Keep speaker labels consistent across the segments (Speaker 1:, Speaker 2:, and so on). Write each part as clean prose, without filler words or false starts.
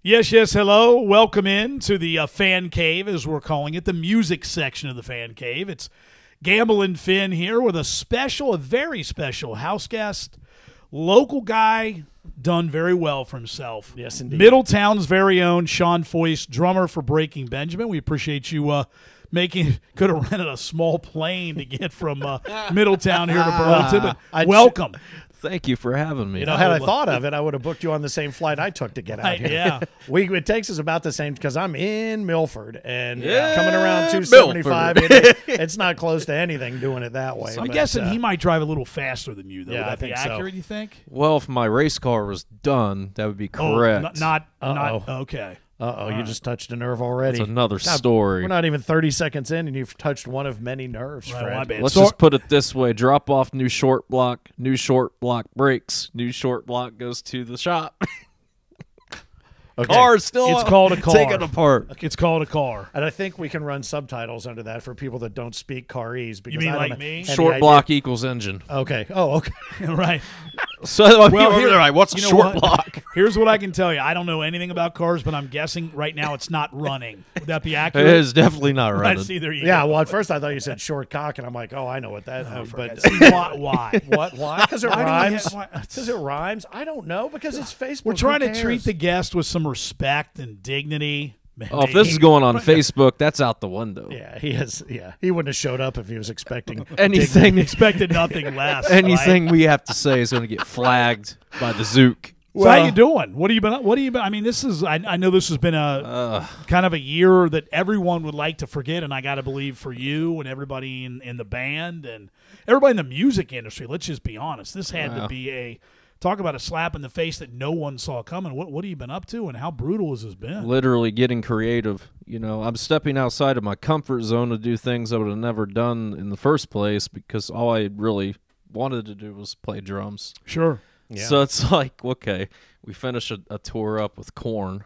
Speaker 1: Yes, yes, hello. Welcome in to the Fan Cave, as we're calling it, the music section of the Fan Cave. It's Gamble and Finn here with a very special house guest, local guy, done very well for himself.
Speaker 2: Yes, indeed.
Speaker 1: Middletown's very own Shaun Foist, drummer for Breaking Benjamin. We appreciate you could have rented a small plane to get from Middletown here to Burlington, but welcome.
Speaker 3: Thank you for having me.
Speaker 2: You know, had I thought of it, I would have booked you on the same flight I took to get out here.
Speaker 1: Yeah.
Speaker 2: It takes us about the same because I'm in Milford and coming around 275. It's not close to anything doing it that way.
Speaker 1: So I'm guessing he might drive a little faster than you, though.
Speaker 2: Yeah,
Speaker 1: Would that
Speaker 2: I think
Speaker 1: be accurate,
Speaker 2: so.
Speaker 1: you think?
Speaker 3: Well, if my race car was done, that would be correct.
Speaker 1: Not okay.
Speaker 2: You just touched a nerve already.
Speaker 3: That's another story.
Speaker 2: We're not even 30 seconds in, and you've touched one of many nerves,
Speaker 1: Right,
Speaker 2: Fred.
Speaker 1: my bad.
Speaker 3: Let's just put it this way. Drop off new short block breaks. New short block goes to the shop.
Speaker 2: Okay.
Speaker 3: Car's still
Speaker 1: It's called a car.
Speaker 3: Take it apart.
Speaker 1: It's called a car.
Speaker 2: And I think we can run subtitles under that for people that don't speak carese. Because
Speaker 1: You mean
Speaker 2: I don't
Speaker 1: like
Speaker 2: have
Speaker 1: me?
Speaker 2: any
Speaker 3: Short
Speaker 2: idea.
Speaker 3: block equals engine.
Speaker 2: Okay. Oh, okay.
Speaker 1: Right.
Speaker 3: So
Speaker 1: Well,
Speaker 3: people are like, what's a
Speaker 1: you know
Speaker 3: short
Speaker 1: what?
Speaker 3: block?
Speaker 1: Here's what I can tell you. I don't know anything about cars, but I'm guessing right now it's not running. Would that be
Speaker 3: It
Speaker 1: accurate?
Speaker 3: is definitely not running.
Speaker 1: That's either you.
Speaker 2: Yeah, well, at first I thought you said short cock, and I'm like, oh, I know what that is. But
Speaker 1: Why?
Speaker 2: why? Because it
Speaker 1: Why do we
Speaker 2: rhymes.
Speaker 1: have- why-
Speaker 2: Because it rhymes. I don't know. Because it's Facebook.
Speaker 1: We're trying
Speaker 2: Who
Speaker 1: to treat
Speaker 2: cares?
Speaker 1: the guest with some respect and dignity.
Speaker 3: Oh, if this is going on Facebook, that's out the window.
Speaker 2: Yeah, he is. Yeah, he wouldn't have showed up if he was expecting
Speaker 3: Anything,
Speaker 1: expected nothing less.
Speaker 3: anything
Speaker 1: right?
Speaker 3: we have to say is going to get flagged by the Zook.
Speaker 1: So how you doing? What have you been? I mean, this is. I know this has been a kind of a year that everyone would like to forget, and I got to believe for you and everybody in the band and everybody in the music industry. Let's just be honest. This had to be talk about a slap in the face that no one saw coming. What have you been up to, and how brutal has this been?
Speaker 3: Literally getting creative. You know, I'm stepping outside of my comfort zone to do things I would have never done in the first place because all I really wanted to do was play drums.
Speaker 1: Sure.
Speaker 2: Yeah.
Speaker 3: So it's like, okay, we finished a tour up with Korn,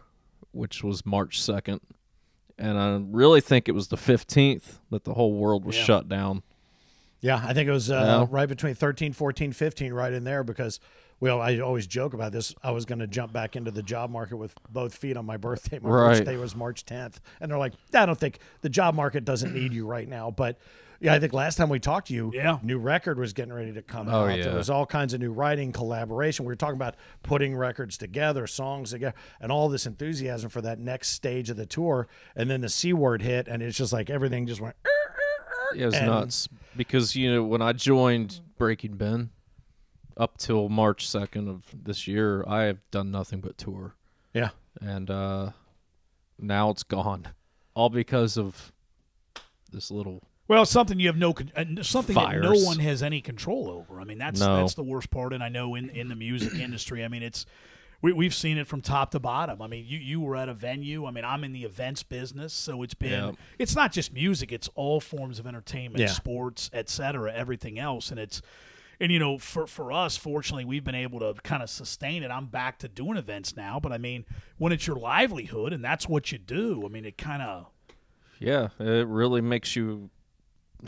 Speaker 3: which was March 2nd, and I really think it was the 15th that the whole world was shut down.
Speaker 2: Yeah, I think it was right between 13, 14, 15, right in there because, well, I always joke about this. I was going to jump back into the job market with both feet on my birthday. My birthday was March 10th. And they're like, I don't think the job market doesn't need you right now. But, yeah, I think last time we talked to you, new record was getting ready to come out.
Speaker 3: Yeah.
Speaker 2: There was all kinds of new writing, collaboration. We were talking about putting records together, songs together, and all this enthusiasm for that next stage of the tour. And then the C word hit, and it's just like everything just went.
Speaker 3: It was nuts because, you know, when I joined Breaking Ben up till March 2nd of this year, I have done nothing but tour.
Speaker 2: Yeah.
Speaker 3: And now it's gone, all because of this little
Speaker 1: something you have something that no
Speaker 3: Fires.
Speaker 1: one has any control over. I mean, that's the worst part. And I know in the music industry, I mean, it's we've seen it from top to bottom. I mean, you were at a venue. I mean, I'm in the events business, so it's been it's not just music; it's all forms of entertainment, sports, etc., everything else, and you know, for us, fortunately, we've been able to kind of sustain it. I'm back to doing events now, but I mean, when it's your livelihood and that's what you do, I mean, it kind of
Speaker 3: it really makes you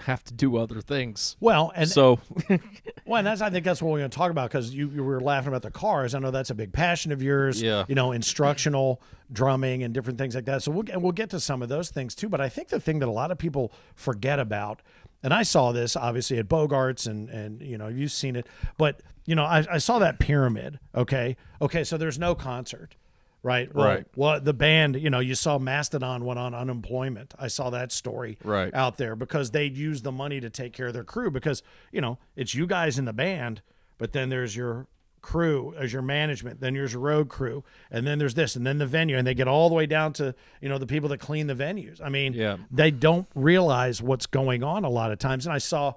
Speaker 3: have to do other things.
Speaker 2: Well, and
Speaker 3: so
Speaker 2: and I think that's what we're going to talk about because you were laughing about the cars. I know that's a big passion of yours.
Speaker 3: Yeah.
Speaker 2: You know, instructional drumming and different things like that. So we'll get to some of those things too. But I think the thing that a lot of people forget about, and I saw this obviously at Bogart's, and you know you've seen it, but you know I saw that pyramid. Okay, so there's no concert. Right. Well, the band, you know, you saw Mastodon went on unemployment. I saw that story out there because they'd use the money to take care of their crew because, you know, it's you guys in the band, but then there's your crew, as your management, then there's your road crew, and then there's this, and then the venue, and they get all the way down to, you know, the people that clean the venues. I mean, they don't realize what's going on a lot of times. And I saw,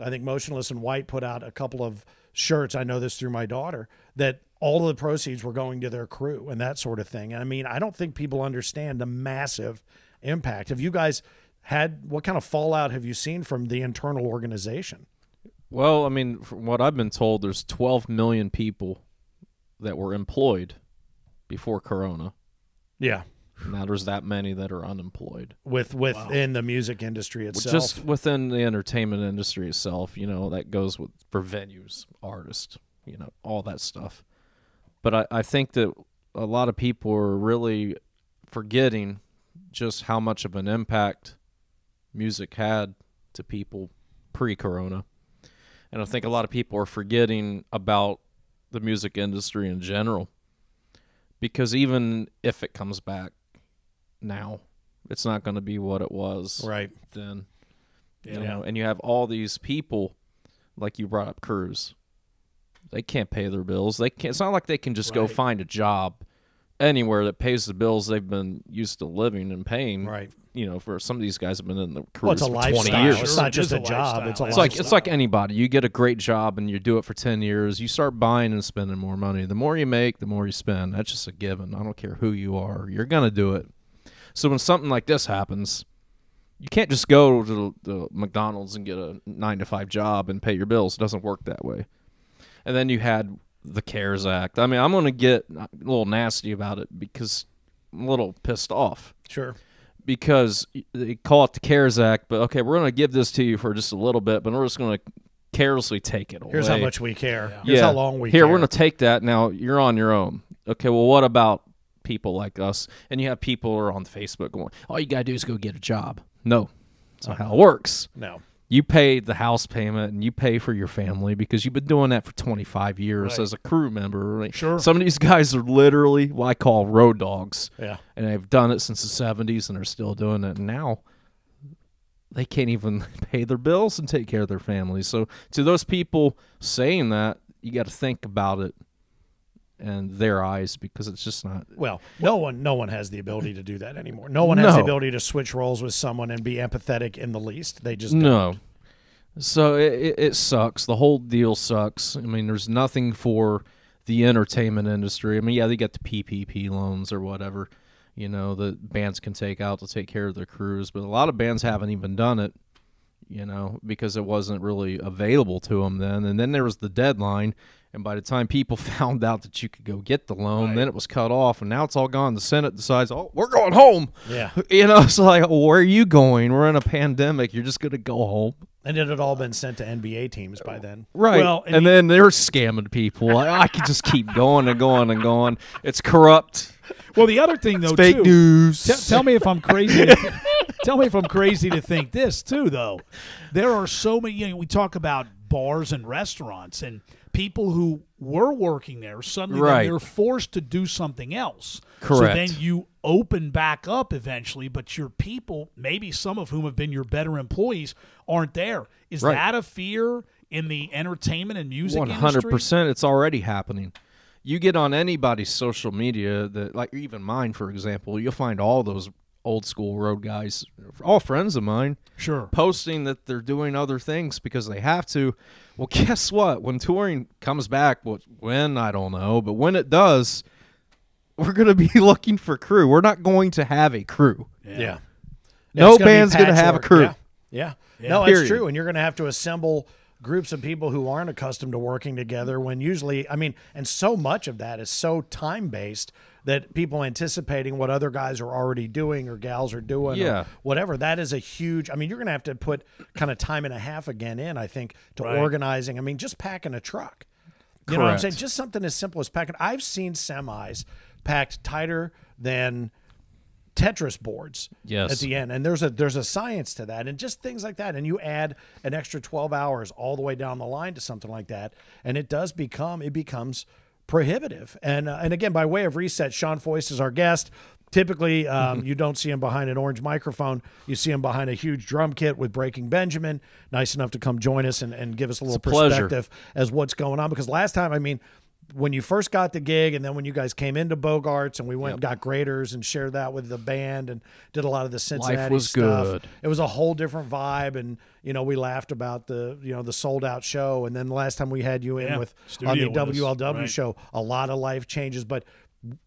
Speaker 2: I think Motionless in White put out a couple of shirts. I know this through my daughter that all of the proceeds were going to their crew and that sort of thing. I mean, I don't think people understand the massive impact. Have you guys what kind of fallout have you seen from the internal organization?
Speaker 3: Well, I mean, from what I've been told, there's 12 million people that were employed before Corona.
Speaker 2: Yeah.
Speaker 3: Now there's that many that are unemployed.
Speaker 2: Within the music industry itself.
Speaker 3: Just within the entertainment industry itself, you know, that goes for venues, artists, you know, all that stuff. But I think that a lot of people are really forgetting just how much of an impact music had to people pre-corona. And I think a lot of people are forgetting about the music industry in general, because even if it comes back now, it's not going to be what it was then. You know, and you have all these people, like you brought up, crews. They can't pay their bills. They can't. It's not like they can just go find a job anywhere that pays the bills they've been used to living and paying.
Speaker 2: Right.
Speaker 3: You know, for some of these guys have been in the crews
Speaker 2: for
Speaker 3: 20 years.
Speaker 2: It's not just a job.
Speaker 3: It's like anybody. You get a great job and you do it for 10 years. You start buying and spending more money. The more you make, the more you spend. That's just a given. I don't care who you are. You're going to do it. So when something like this happens, you can't just go to the McDonald's and get a 9-to-5 job and pay your bills. It doesn't work that way. And then you had the CARES Act. I mean, I'm going to get a little nasty about it because I'm a little pissed off.
Speaker 2: Sure.
Speaker 3: Because they call it the CARES Act, but okay, we're going to give this to you for just a little bit, but we're just going to carelessly take it away.
Speaker 2: Here's how much we care. Here's how long we
Speaker 3: care.
Speaker 2: Here,
Speaker 3: we're going to take that. Now, you're on your own. Okay, well, what about people like us? And you have people who are on Facebook going, all you got to do is go get a job. No. That's not how it works.
Speaker 2: No.
Speaker 3: You pay the house payment and you pay for your family because you've been doing that for 25 years as a crew member.
Speaker 1: Sure.
Speaker 3: Some of these guys are literally what I call road dogs.
Speaker 2: Yeah.
Speaker 3: And they've done it since the 70s and they're still doing it. And now they can't even pay their bills and take care of their families. So to those people saying that, you got to think about it and their eyes, because it's just not.
Speaker 2: Well, no one has the ability to do that anymore. No one has the ability to switch roles with someone and be empathetic in the least. They just don't.
Speaker 3: So it sucks. The whole deal sucks. I mean, there's nothing for the entertainment industry. I mean, yeah, they get the PPP loans or whatever, you know, the bands can take out to take care of their crews, but a lot of bands haven't even done it, you know, because it wasn't really available to them then. And then there was the deadline. And by the time people found out that you could go get the loan, then it was cut off, and now it's all gone. The Senate decides, oh, we're going home.
Speaker 2: Yeah.
Speaker 3: You know, it's like, oh, where are you going? We're in a pandemic. You're just going to go home.
Speaker 2: And it had all been sent to NBA teams by then.
Speaker 3: Right. Well, and then they're scamming people. I could just keep going and going and going. It's corrupt.
Speaker 1: Well, the other thing, though,
Speaker 3: it's fake news.
Speaker 1: Tell me if I'm crazy. Tell me if I'm crazy to think this, too, though. There are so many, you know, we talk about bars and restaurants, and people who were working there, suddenly they're forced to do something else.
Speaker 3: Correct.
Speaker 1: So then you open back up eventually, but your people, maybe some of whom have been your better employees, aren't there. Is that a fear in the entertainment and music industry?
Speaker 3: 100%. It's already happening. You get on anybody's social media, that, like even mine, for example, you'll find all those old school road guys, all friends of mine, posting that they're doing other things because they have to. Well, guess what? When touring comes back, when, I don't know, but when it does, we're going to be looking for crew. We're not going to have a crew.
Speaker 2: Yeah.
Speaker 3: No band's going to have a crew.
Speaker 2: Yeah. No, that's true. And you're going to have to assemble groups of people who aren't accustomed to working together when usually, I mean, and so much of that is so time-based that people anticipating what other guys are already doing or gals are doing or whatever. That is a huge, I mean, you're going to have to put kind of time and a half again in, I think, to organizing. I mean, just packing a truck. You know what I'm saying? Just something as simple as packing. I've seen semis packed tighter than Tetris boards at the end, and there's a science to that, and just things like that. And you add an extra 12 hours all the way down the line to something like that, and it becomes prohibitive. And again, by way of reset, Shaun Foist is our guest. Typically, you don't see him behind an orange microphone. You see him behind a huge drum kit with Breaking Benjamin. Nice enough to come join us and give us a little perspective as what's going on. Because last time, I mean, when you first got the gig and then when you guys came into Bogarts and we went and got graders and shared that with the band and did a lot of the Cincinnati
Speaker 3: Life was
Speaker 2: stuff.
Speaker 3: Good.
Speaker 2: It was a whole different vibe, and you know, we laughed about the sold out show, and then the last time we had you in on the WLW show, a lot of life changes, but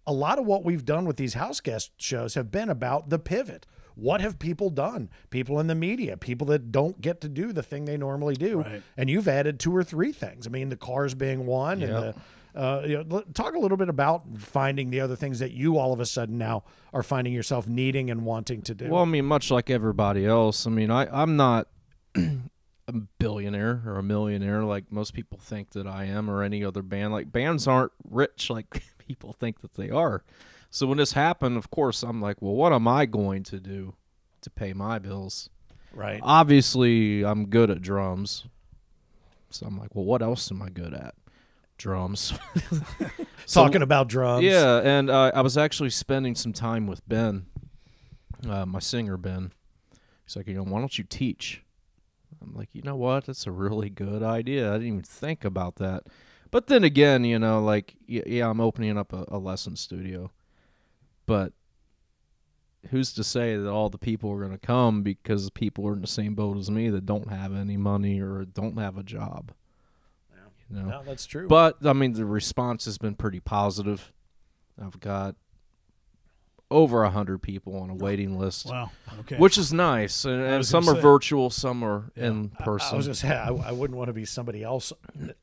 Speaker 2: a lot of what we've done with these house guest shows have been about the pivot. What have people done? People in the media, people that don't get to do the thing they normally do. And you've added 2 or 3 things. I mean, the cars being one, and the talk a little bit about finding the other things that you all of a sudden now are finding yourself needing and wanting to do.
Speaker 3: Well, I mean, much like everybody else, I mean, I'm not a billionaire or a millionaire like most people think that I am, or any other band. Like, bands aren't rich like people think that they are. So when this happened, of course, I'm like, well, what am I going to do to pay my bills?
Speaker 2: Right.
Speaker 3: Obviously, I'm good at drums. So I'm like, well, what else am I good at? Drums.
Speaker 2: Talking about drums.
Speaker 3: Yeah, and I was actually spending some time with Ben, my singer, Ben. He's like, why don't you teach? I'm like, you know what? That's a really good idea. I didn't even think about that. But then again, like, yeah, I'm opening up a lesson studio. But who's to say that all the people are going to come because people are in the same boat as me that don't have any money or don't have a job?
Speaker 2: No, that's true.
Speaker 3: But, I mean, the response has been pretty positive. I've got over 100 people on a waiting list.
Speaker 1: Wow. Okay.
Speaker 3: Which is nice. And some are virtual, some are in person.
Speaker 2: I was going to say, I wouldn't want to be somebody else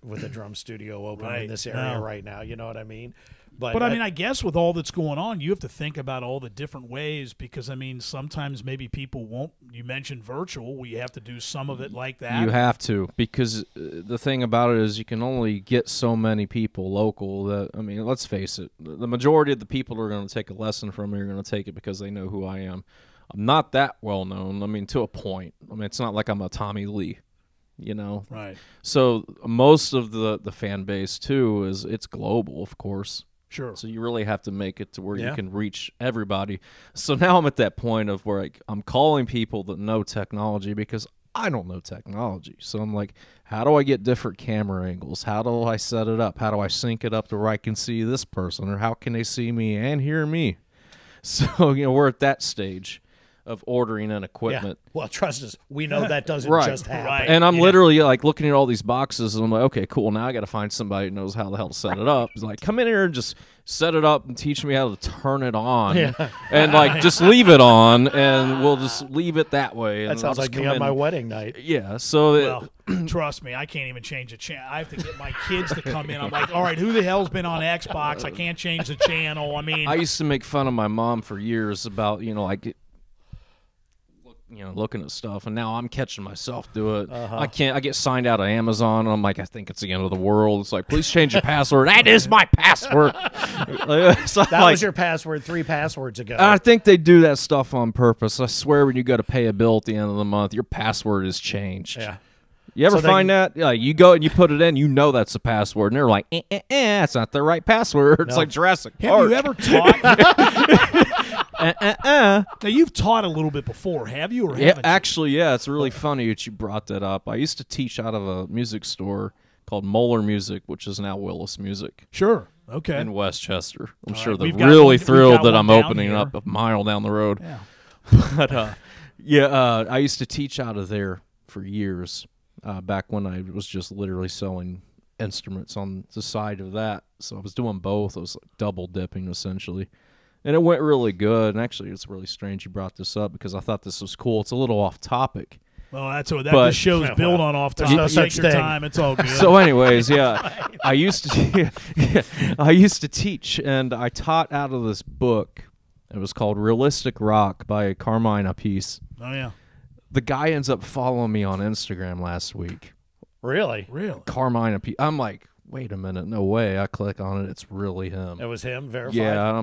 Speaker 2: with a drum studio open in this area right now. You know what I mean?
Speaker 1: But I mean, I guess with all that's going on, you have to think about all the different ways because, I mean, sometimes maybe people won't. You mentioned virtual. We have to do some of it like that.
Speaker 3: You have to because the thing about it is you can only get so many people local that, I mean, let's face it, the majority of the people who are going to take a lesson from me are going to take it because they know who I am. I'm not that well known. I mean, to a point. I mean, it's not like I'm a Tommy Lee.
Speaker 1: Right.
Speaker 3: So most of the fan base, too, it's global, of course.
Speaker 1: Sure.
Speaker 3: So you really have to make it to where you can reach everybody. So now I'm at that point of where I'm calling people that know technology because I don't know technology. So I'm like, how do I get different camera angles? How do I set it up? How do I sync it up to where I can see this person? Or how can they see me and hear me? So, we're at that stage of ordering and equipment.
Speaker 2: Yeah. Well, trust us, we know that doesn't just happen.
Speaker 1: Right.
Speaker 3: And I'm literally like looking at all these boxes, and I'm like, okay, cool. Now I got to find somebody who knows how the hell to set it up. He's like, come in here and just set it up and teach me how to turn it on, and like just leave it on, and we'll just leave it that way.
Speaker 2: That sounds like me on my wedding night.
Speaker 3: Yeah. So
Speaker 1: trust me, I can't even change a channel. I have to get my kids to come in. I'm like, all right, who the hell's been on Xbox? I can't change the channel. I mean,
Speaker 3: I used to make fun of my mom for years about looking at stuff, and now I'm catching myself do it. I get signed out of Amazon, and I'm like, I think it's the end of the world. It's like, please change your password. That is my password. So
Speaker 2: that was your password 3 passwords ago.
Speaker 3: I think they do that stuff on purpose. I swear when you go to pay a bill at the end of the month, your password is changed.
Speaker 2: Yeah.
Speaker 3: You ever find that? Yeah, you go and you put it in, that's the password, and they're like, that's not the right password. It's like Jurassic Park.
Speaker 1: Have you ever taught? Now, you've taught a little bit before, have you? Or haven't
Speaker 3: actually, yeah. It's really funny that you brought that up. I used to teach out of a music store called Moeller Music, which is now Willis Music.
Speaker 1: Sure. Okay.
Speaker 3: In Westchester. I'm
Speaker 1: All
Speaker 3: sure
Speaker 1: right.
Speaker 3: they're really thrilled that
Speaker 1: one
Speaker 3: I'm opening
Speaker 1: here.
Speaker 3: up a mile down the road.
Speaker 1: Yeah.
Speaker 3: But, I used to teach out of there for years, back when I was just literally selling instruments on the side of that. So I was doing both. I was like double dipping, essentially. And it went really good. And actually, it's really strange you brought this up because I thought this was cool. It's a little off topic.
Speaker 1: Well, that's what this show's built on off topic.
Speaker 2: No such
Speaker 1: Take your
Speaker 2: thing.
Speaker 1: time. It's all good.
Speaker 3: So, anyways, I used to teach, and I taught out of this book. It was called Realistic Rock by Carmine Appice.
Speaker 1: Oh, yeah.
Speaker 3: The guy ends up following me on Instagram last week.
Speaker 2: Really?
Speaker 1: Really?
Speaker 3: Carmine Appice. I'm like, wait a minute, no way. I click on it, it's really him.
Speaker 2: It was him, verified?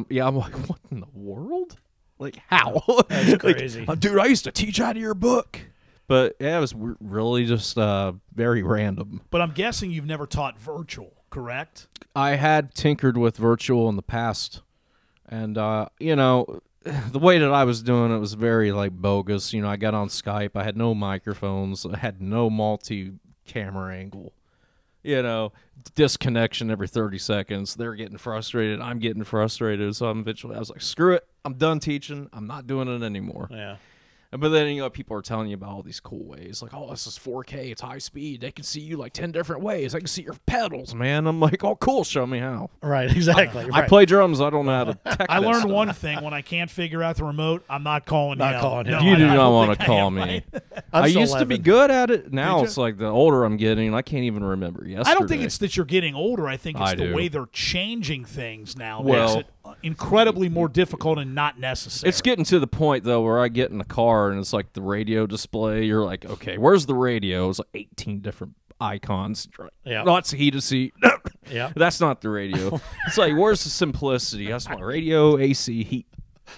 Speaker 3: Yeah, I'm like, what in the world? Like, how?
Speaker 2: That's crazy.
Speaker 3: Like, dude, I used to teach out of your book. But, yeah, it was really just very random.
Speaker 1: But I'm guessing you've never taught virtual, correct?
Speaker 3: I had tinkered with virtual in the past. And, the way that I was doing it was very, bogus. I got on Skype. I had no microphones. I had no multi-camera angle. Disconnection every 30 seconds. They're getting frustrated. I'm getting frustrated. So I was like, screw it. I'm done teaching. I'm not doing it anymore.
Speaker 2: Yeah.
Speaker 3: But then, people are telling you about all these cool ways. Like, oh, this is 4K. It's high speed. They can see you 10 different ways. I can see your pedals, man. I'm like, oh, cool. Show me how.
Speaker 2: Right, exactly.
Speaker 3: I play drums. I don't know how to tech
Speaker 1: I learned
Speaker 3: stuff.
Speaker 1: one thing. When I can't figure out the remote, I'm not calling him.
Speaker 2: him.
Speaker 3: You do not want to call me. I
Speaker 2: still
Speaker 3: used to be
Speaker 2: 11.
Speaker 3: good at it. Now it's like the older I'm getting, I can't even remember yesterday.
Speaker 1: I don't think it's that you're getting older. I think it's the
Speaker 3: do.
Speaker 1: way they're changing things now.
Speaker 3: Well-
Speaker 1: Makes it incredibly more difficult and not necessary.
Speaker 3: It's getting to the point, though, where I get in the car and it's like the radio display. You're like, okay, where's the radio? It's like 18 different icons.
Speaker 2: Yeah.
Speaker 3: Lots of heated seat.
Speaker 2: Yeah.
Speaker 3: That's not the radio. It's like, where's the simplicity? That's my radio, AC, heat.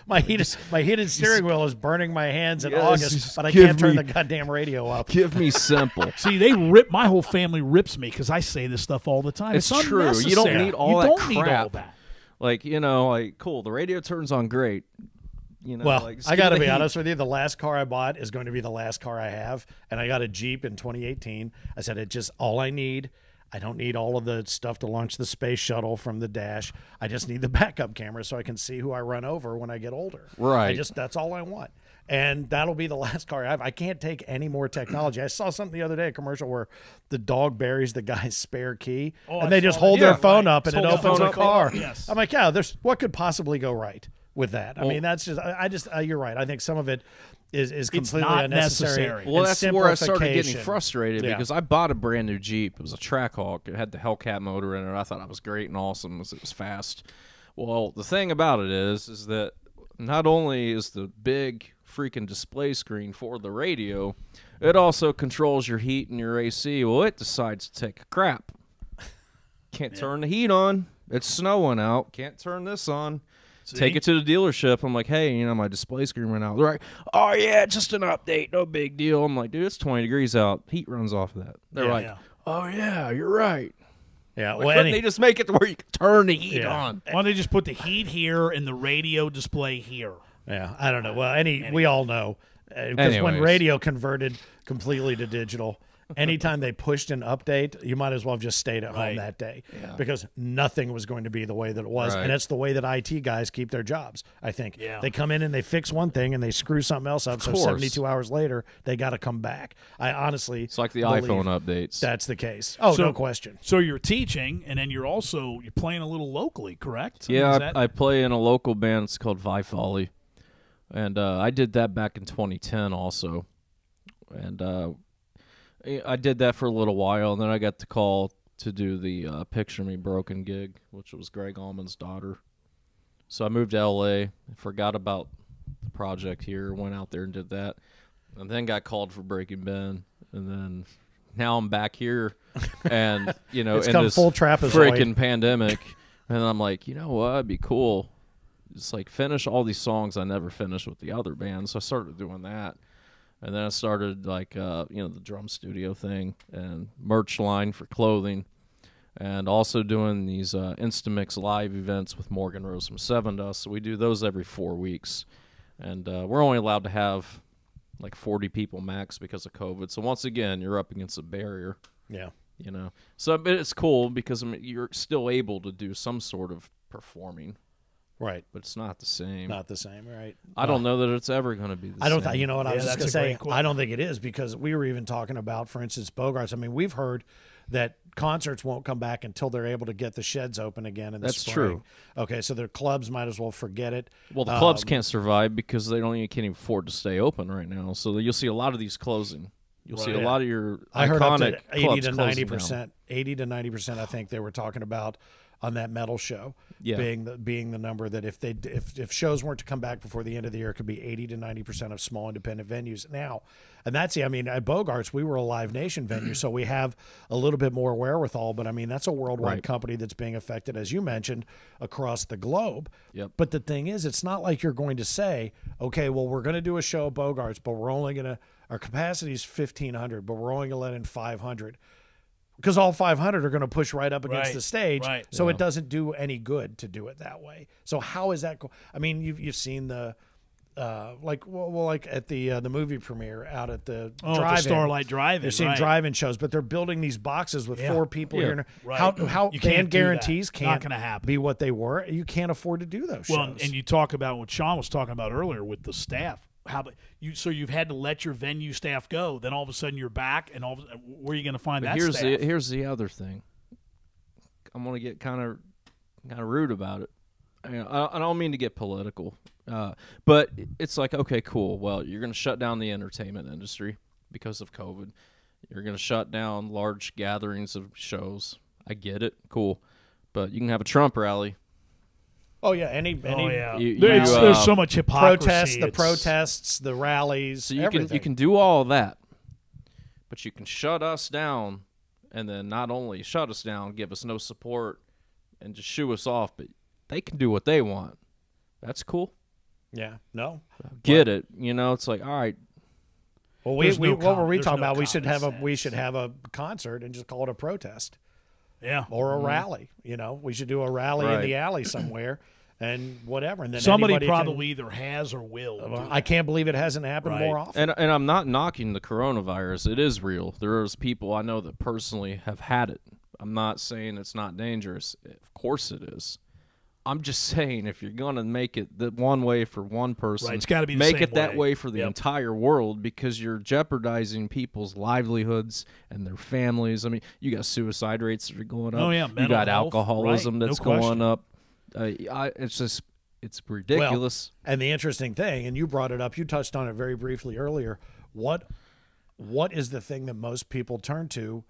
Speaker 2: My heated steering wheel is burning my hands in
Speaker 3: Yes,
Speaker 2: August, but I can't turn the goddamn radio up.
Speaker 3: Give me simple.
Speaker 1: See, my whole family rips me because I say this stuff all the time.
Speaker 3: It's true. You don't need all that crap.
Speaker 1: Need all that.
Speaker 3: Like, cool, the radio turns on great.
Speaker 2: Well,
Speaker 3: like,
Speaker 2: I got to be honest with you. The last car I bought is going to be the last car I have, and I got a Jeep in 2018. I said, it's just all I need. I don't need all of the stuff to launch the space shuttle from the dash. I just need the backup camera so I can see who I run over when I get older.
Speaker 3: Right.
Speaker 2: That's all I want. And that'll be the last car I have. I can't take any more technology. I saw something the other day, a commercial where the dog buries the guy's spare key, and they just hold their phone up and it opens the car.
Speaker 1: Yes.
Speaker 2: I'm like, yeah, what could possibly go right with that? I mean, that's just, you're right. I think some of it is completely
Speaker 1: not
Speaker 2: unnecessary.
Speaker 1: necessary.
Speaker 3: Well, that's where I started getting frustrated because I bought a brand new Jeep. It was a Trackhawk. It had the Hellcat motor in it. I thought it was great and awesome. It was fast. Well, the thing about it is that not only is the big freaking display screen for the radio, it also controls your heat and your AC. Well, it decides to take a crap. Can't turn the heat on. It's snowing out. Can't turn this on. Take it to the dealership. I'm like, hey, my display screen went out. They're like, oh, yeah, just an update. No big deal. I'm like, dude, it's 20 degrees out. Heat runs off of that. They're oh, yeah, you're right.
Speaker 2: Yeah,
Speaker 3: why couldn't they just make it to where you can turn the heat on?
Speaker 1: Why don't they just put the heat here and the radio display here?
Speaker 2: Yeah, I don't know. Well, we all know. Because when radio converted completely to digital, anytime they pushed an update, you might as well have just stayed at home that day because nothing was going to be the way that it was.
Speaker 3: Right.
Speaker 2: And it's the way that IT guys keep their jobs, I think.
Speaker 1: Yeah.
Speaker 2: They come in and they fix one thing and they screw something else up. So 72 hours later, they got to come back. I honestly
Speaker 3: It's like the iPhone updates.
Speaker 2: That's the case. Oh, no question.
Speaker 1: So you're teaching, and then you're playing a little locally, correct?
Speaker 3: Yeah, I play in a local band. It's called Vi Folly. And I did that back in 2010 also. And I did that for a little while, and then I got the call to do the Picture Me Broken gig, which was Greg Allman's daughter. So I moved to L.A., forgot about the project here, went out there and did that, and then got called for Breaking Ben, and then now I'm back here, and, in this
Speaker 2: full trapezoid.
Speaker 3: freaking pandemic, and I'm like, you know what, it'd be cool. Just like finish all these songs I never finished with the other bands, so I started doing that. And then I started the drum studio thing and merch line for clothing, and also doing these Instamix live events with Morgan Rose from Seven Dust. So we do those every 4 weeks, and we're only allowed to have like 40 people max because of COVID. So once again, you're up against a barrier.
Speaker 2: Yeah,
Speaker 3: So it's cool because you're still able to do some sort of performing.
Speaker 2: Right.
Speaker 3: But it's not the same.
Speaker 2: Not the same, right?
Speaker 3: I don't know that it's ever going to be the same.
Speaker 2: You know what I was just going to say? I don't think it is because we were even talking about, for instance, Bogarts. I mean, we've heard that concerts won't come back until they're able to get the sheds open again in the spring. That's true. Okay, so their clubs might as well forget it.
Speaker 3: Well, the clubs can't survive because they can't even afford to stay open right now. So you'll see a lot of these closing. You'll see a lot of your
Speaker 2: I heard up to 80 to
Speaker 3: 90%.
Speaker 2: 80 to 90%. I think they were talking about on that metal show being the number that if shows weren't to come back before the end of the year, it could be 80 to 90% of small independent venues now. And that's at Bogarts, we were a Live Nation venue, so we have a little bit more wherewithal, but that's a worldwide company that's being affected, as you mentioned, across the globe.
Speaker 3: Yep.
Speaker 2: But the thing is, it's not like you're going to say, okay, well, we're going to do a show at Bogarts, but we're only going to, our capacity is 1,500, but we're only going to let in 500. Because all 500 are going to push right up against the stage, so it doesn't do any good to do it that way. So how is that? You've seen the like at the movie premiere out at the drive-in.
Speaker 1: The Starlight Drive-in.
Speaker 2: They're seeing drive-in shows, but they're building these boxes with 4 people here.
Speaker 1: Right.
Speaker 2: How
Speaker 1: you
Speaker 2: band guarantees can't
Speaker 1: not going to happen.
Speaker 2: Be what they were. You can't afford to do those shows.
Speaker 1: Well, and you talk about what Shaun was talking about earlier with the staff. So you've had to let your venue staff go. Then all of a sudden you're back, and where are you going to find that staff?
Speaker 3: Here's the other thing. I'm going to get kind of rude about it. I don't mean to get political, but it's like, okay, cool. Well, you're going to shut down the entertainment industry because of COVID. You're going to shut down large gatherings of shows. I get it, cool, but you can have a Trump rally.
Speaker 2: Oh yeah,
Speaker 1: there's so much hypocrisy.
Speaker 2: The protests, the rallies,
Speaker 3: so
Speaker 2: everything.
Speaker 3: You can do all that, but you can shut us down and then not only shut us down, give us no support, and just shoo us off, but they can do what they want. That's cool.
Speaker 2: Yeah. No.
Speaker 3: Get it. You know, it's like, all right.
Speaker 2: Well, what were we talking about? We should have a concert and just call it a protest.
Speaker 1: Yeah.
Speaker 2: Or a rally. You know, we should do a rally in the alley somewhere and whatever. And then
Speaker 1: somebody probably either has or will.
Speaker 2: I can't believe it hasn't happened more often.
Speaker 3: And I'm not knocking the coronavirus. It is real. There's people I know that personally have had it. I'm not saying it's not dangerous. Of course it is. I'm just saying, if you're going to make it the one way for one person,
Speaker 1: it's gotta be the
Speaker 3: make
Speaker 1: same
Speaker 3: it that
Speaker 1: way
Speaker 3: way for the entire world, because you're jeopardizing people's livelihoods and their families. I mean, you got suicide rates that are going up.
Speaker 1: Oh, yeah.
Speaker 3: You got
Speaker 1: health,
Speaker 3: alcoholism that's going up. It's ridiculous.
Speaker 2: Well, and the interesting thing, and you brought it up, you touched on it very briefly earlier, what is the thing that most people turn to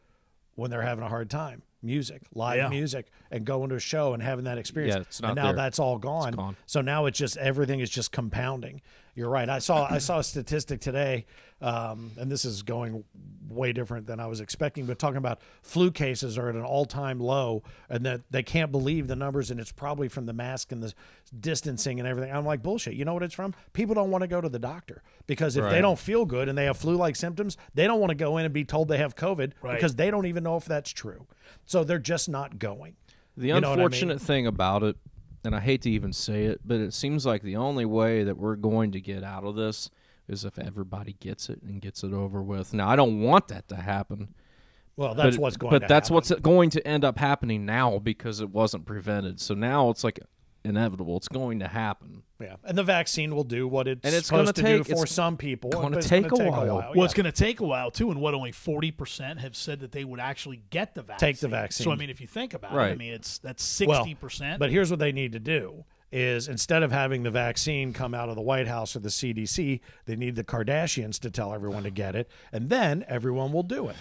Speaker 2: when they're having a hard time? Music, live music, and going to a show and having that experience.
Speaker 3: Yeah, it's not
Speaker 2: and now
Speaker 3: there.
Speaker 2: that's all gone.
Speaker 3: It's gone.
Speaker 2: So now it's just everything is just compounding. You're right. I saw a statistic today, and this is going way different than I was expecting, but talking about flu cases are at an all-time low, and that they can't believe the numbers, and it's probably from the mask and the distancing and everything. I'm like, bullshit. You know what it's from? People don't want to go to the doctor because if they don't feel good and they have flu-like symptoms, they don't want to go in and be told they have COVID because they don't even know if that's true. So they're just not going.
Speaker 3: The unfortunate thing about it, and I hate to even say it, but it seems like the only way that we're going to get out of this is if everybody gets it and gets it over with. Now, I don't want that to happen.
Speaker 2: Well, that's what's going to happen.
Speaker 3: But that's what's going to end up happening now because it wasn't prevented. So now it's like inevitable. It's going to happen.
Speaker 2: Yeah, and the vaccine will do what it's
Speaker 3: supposed
Speaker 2: supposed to do for
Speaker 3: it's
Speaker 2: some people.
Speaker 3: Going to
Speaker 2: it's
Speaker 3: take
Speaker 2: gonna
Speaker 3: a while.
Speaker 1: Well, it's going to take a while, too, and only 40% have said that they would actually get the vaccine.
Speaker 2: Take the vaccine.
Speaker 1: So, I mean, if you think about it, I mean, that's 60%.
Speaker 2: Well, but here's what they need to do is instead of having the vaccine come out of the White House or the CDC, they need the Kardashians to tell everyone to get it, and then everyone will do it.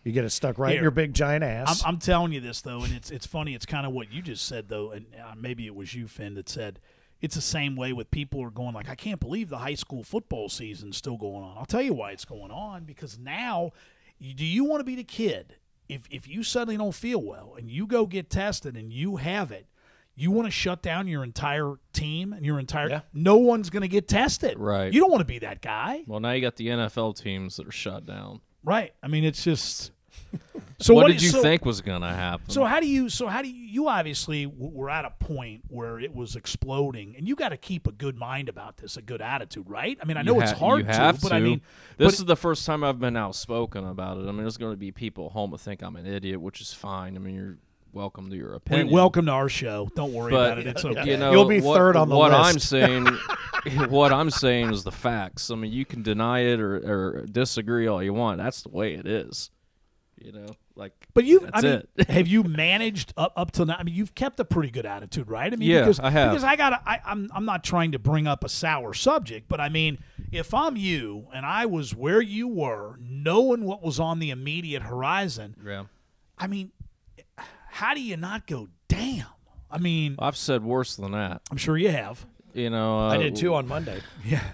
Speaker 2: You get it stuck right in your big giant ass.
Speaker 1: I'm telling you this, though, and it's funny. It's kind of what you just said, though, and maybe it was you, Finn, that said it's the same way with people who are going like, I can't believe the high school football season's still going on. I'll tell you why it's going on, because now, do you want to be the kid? If you suddenly don't feel well and you go get tested and you have it, you want to shut down your entire team and your entire no one's going to get tested.
Speaker 3: Right.
Speaker 1: You don't want to be that guy.
Speaker 3: Well, now you got the NFL teams that are shut down.
Speaker 1: Right. I mean, it's just so
Speaker 3: what did you think was going to happen?
Speaker 1: So how do you obviously were at a point where it was exploding, and you got to keep a good mind about this, a good attitude, right? I mean, I know it's hard but I mean,
Speaker 3: this is the first time I've been outspoken about it. I mean, there's going to be people at home that think I'm an idiot, which is fine. I mean, you're welcome to your opinion.
Speaker 1: Welcome to our show. Don't worry about it. It's okay.
Speaker 3: You know,
Speaker 2: you'll be third on the
Speaker 3: what
Speaker 2: list.
Speaker 3: What I'm saying is the facts. I mean, you can deny it or disagree all you want. That's the way it is. You know, like,
Speaker 1: but have you managed up till now? I mean, you've kept a pretty good attitude, right? I mean, because,
Speaker 3: I have.
Speaker 1: Because I'm not trying to bring up a sour subject, but I mean, if I'm you and I was where you were, knowing what was on the immediate horizon, I mean, how do you not go, damn? I mean,
Speaker 3: I've said worse than that.
Speaker 1: I'm sure you have.
Speaker 3: You know,
Speaker 2: I did too on Monday.
Speaker 1: Yeah.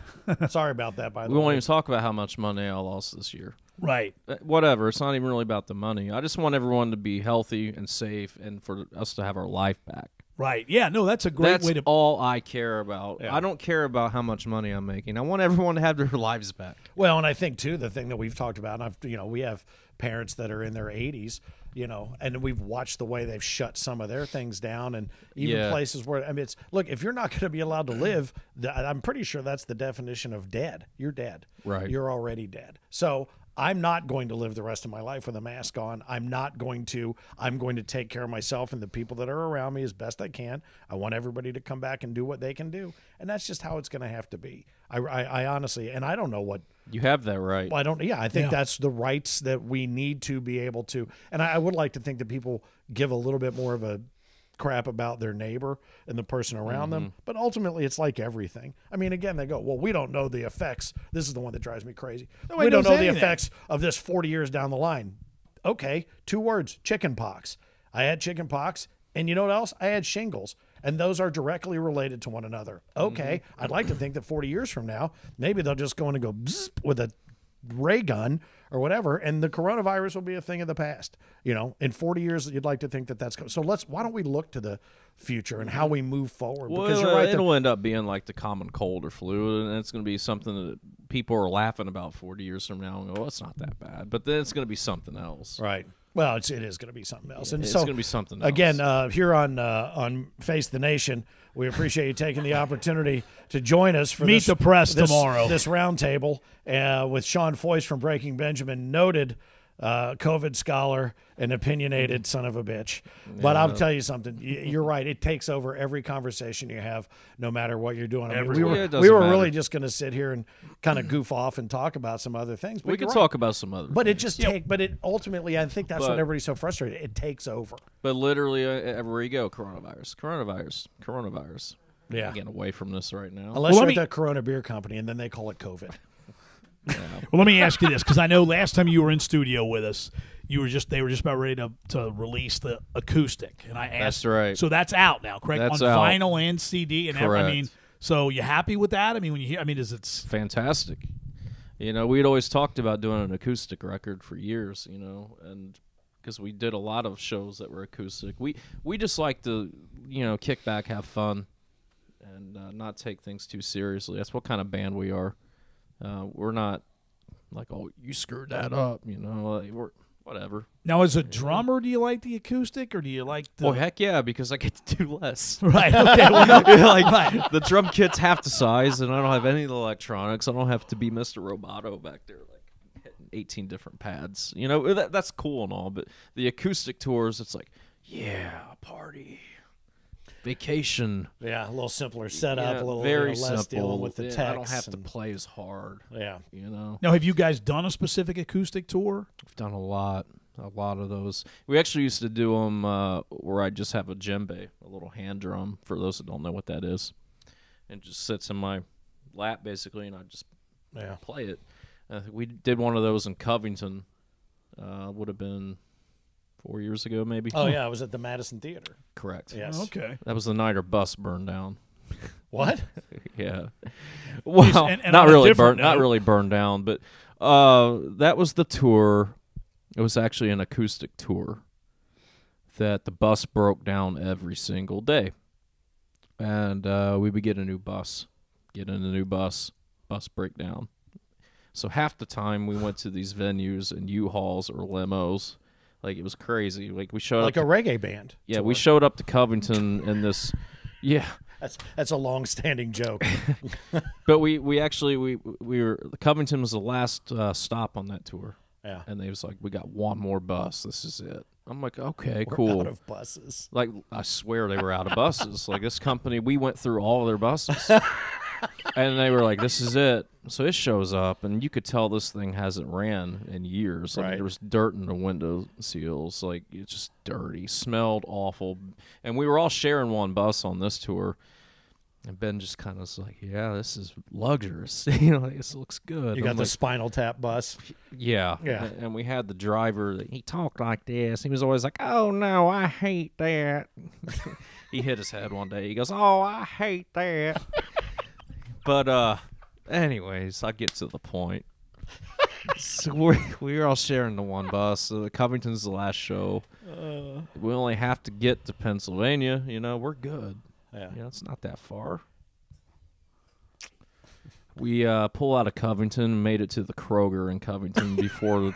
Speaker 2: Sorry about that, by the way.
Speaker 3: We won't even talk about how much money I lost this year.
Speaker 1: Right.
Speaker 3: Whatever. It's not even really about the money. I just want everyone to be healthy and safe and for us to have our life back.
Speaker 1: Right. Yeah, no, that's a great way to...
Speaker 3: That's all I care about.
Speaker 2: Yeah.
Speaker 3: I don't care about how much money I'm making. I want everyone to have their lives back.
Speaker 2: Well, and I think, too, the thing that we've talked about, and we have parents that are in their 80s, and we've watched the way they've shut some of their things down, and even places where, I mean, look, if you're not going to be allowed to live, I'm pretty sure that's the definition of dead. You're dead.
Speaker 3: Right.
Speaker 2: You're already dead. So I'm not going to live the rest of my life with a mask on. I'm going to take care of myself and the people that are around me as best I can. I want everybody to come back and do what they can do. And that's just how it's going to have to be. I honestly, and I don't know what.
Speaker 3: You have that right.
Speaker 2: I think that's the rights that we need to be able to. And I would like to think that people give a little bit more of a crap about their neighbor and the person around them, but ultimately it's like everything. I mean, again, they go, well, we don't know the effects. This is the one that drives me crazy. We don't know the effects of this 40 years down the line. Okay, 2 words, chicken pox. I had chicken pox, and you know what else? I had shingles, and those are directly related to one another. Okay, I'd like to think that 40 years from now, maybe they'll just go in and go bzz with a ray gun or whatever, and the coronavirus will be a thing of the past. In 40 years, you'd like to think that that's so. Why don't we look to the future and how we move forward?
Speaker 3: Well,
Speaker 2: because you're right,
Speaker 3: it'll end up being like the common cold or flu, and it's going to be something that people are laughing about 40 years from now and go, "Oh, it's not that bad," but then it's going to be something else.
Speaker 2: Right. Well, it is going to be something else, and
Speaker 3: it's
Speaker 2: so
Speaker 3: going to be something else.
Speaker 2: Again, here on Face the Nation, we appreciate you taking the opportunity to join us for
Speaker 1: Meet the Press tomorrow.
Speaker 2: This roundtable with Shaun Foist from Breaking Benjamin, noted COVID scholar and opinionated son of a bitch. But I'll tell you something. You're right. It takes over every conversation you have, no matter what you're doing. I mean, we were really just going to sit here and kind of goof off and talk about some other things. But
Speaker 3: we could talk about some other
Speaker 2: But
Speaker 3: things.
Speaker 2: it ultimately, I think that's what everybody's so frustrated. It takes over.
Speaker 3: But literally, everywhere you go, coronavirus.
Speaker 2: Yeah.
Speaker 3: Getting away from this right now.
Speaker 2: Unless you're at the Corona Beer Company, and then they call it COVID.
Speaker 1: Yeah. Well, let me ask you this, because I know last time you were in studio with us, they were just about ready to release the acoustic, and I asked.
Speaker 3: That's right.
Speaker 1: So that's out now, correct?
Speaker 3: That's
Speaker 1: on
Speaker 3: out.
Speaker 1: vinyl and CD, and
Speaker 3: Correct.
Speaker 1: So you happy with that? I mean, when you hear, is it
Speaker 3: fantastic? We'd always talked about doing an acoustic record for years, and because we did a lot of shows that were acoustic, we just like to, kick back, have fun, and not take things too seriously. That's what kind of band we are. We're not like, oh, you screwed that up, we're whatever.
Speaker 1: Now, as a drummer, do you like the acoustic, or do you like the...
Speaker 3: Oh, heck yeah, because I get to do less.
Speaker 1: Right, okay. Well, no,
Speaker 3: right. The drum kit's half the size, and I don't have any of the electronics. I don't have to be Mr. Roboto back there, like, hitting 18 different pads. That's cool and all, but the acoustic tours, it's like, yeah, party. Vacation.
Speaker 2: Yeah, a little simpler setup, a little
Speaker 3: very
Speaker 2: less
Speaker 3: simple.
Speaker 2: dealing with the text.
Speaker 3: I don't have to play as hard.
Speaker 2: Yeah.
Speaker 1: Now, have you guys done a specific acoustic tour?
Speaker 3: We've done a lot of those. We actually used to do them where I just have a djembe, a little hand drum, for those that don't know what that is, and it just sits in my lap, basically, and I just play it. We did one of those in Covington. Would have been 4 years ago, maybe.
Speaker 2: Oh, yeah, I was at the Madison Theater.
Speaker 3: Correct.
Speaker 2: Yes.
Speaker 1: Oh, okay.
Speaker 3: That was the night our bus burned down.
Speaker 2: What?
Speaker 3: Yeah. Well,
Speaker 1: and
Speaker 3: not really burned down, but that was the tour. It was actually an acoustic tour that the bus broke down every single day. And we would get a new bus, bus breakdown. So half the time we went to these venues in U-Hauls or limos. Like, it was crazy. Like, we showed
Speaker 2: like
Speaker 3: up
Speaker 2: a reggae band.
Speaker 3: Yeah, we showed up to Covington in this. Yeah,
Speaker 2: that's a long-standing joke.
Speaker 3: but we were Covington was the last stop on that tour.
Speaker 2: Yeah,
Speaker 3: and they was like, we got one more bus. This is it. I'm like, okay,
Speaker 2: we're
Speaker 3: cool.
Speaker 2: Out of buses.
Speaker 3: Like, I swear they were out of buses. Like, this company, we went through all of their buses. And they were like, this is it. So it shows up, and you could tell this thing hasn't ran in years. Like, there was dirt in the window seals. Like, it's just dirty. Smelled awful. And we were all sharing one bus on this tour. And Ben just kind of was like, yeah, this is luxurious. This looks good.
Speaker 2: You got the Spinal Tap bus.
Speaker 3: Yeah. And we had the driver. He talked like this. He was always like, oh, no, I hate that. He hit his head one day. He goes, oh, I hate that. But anyways, I get to the point. So we were all sharing the one bus. So Covington's the last show. We only have to get to Pennsylvania. We're good.
Speaker 2: Yeah.
Speaker 3: It's not that far. We pull out of Covington, made it to the Kroger in Covington before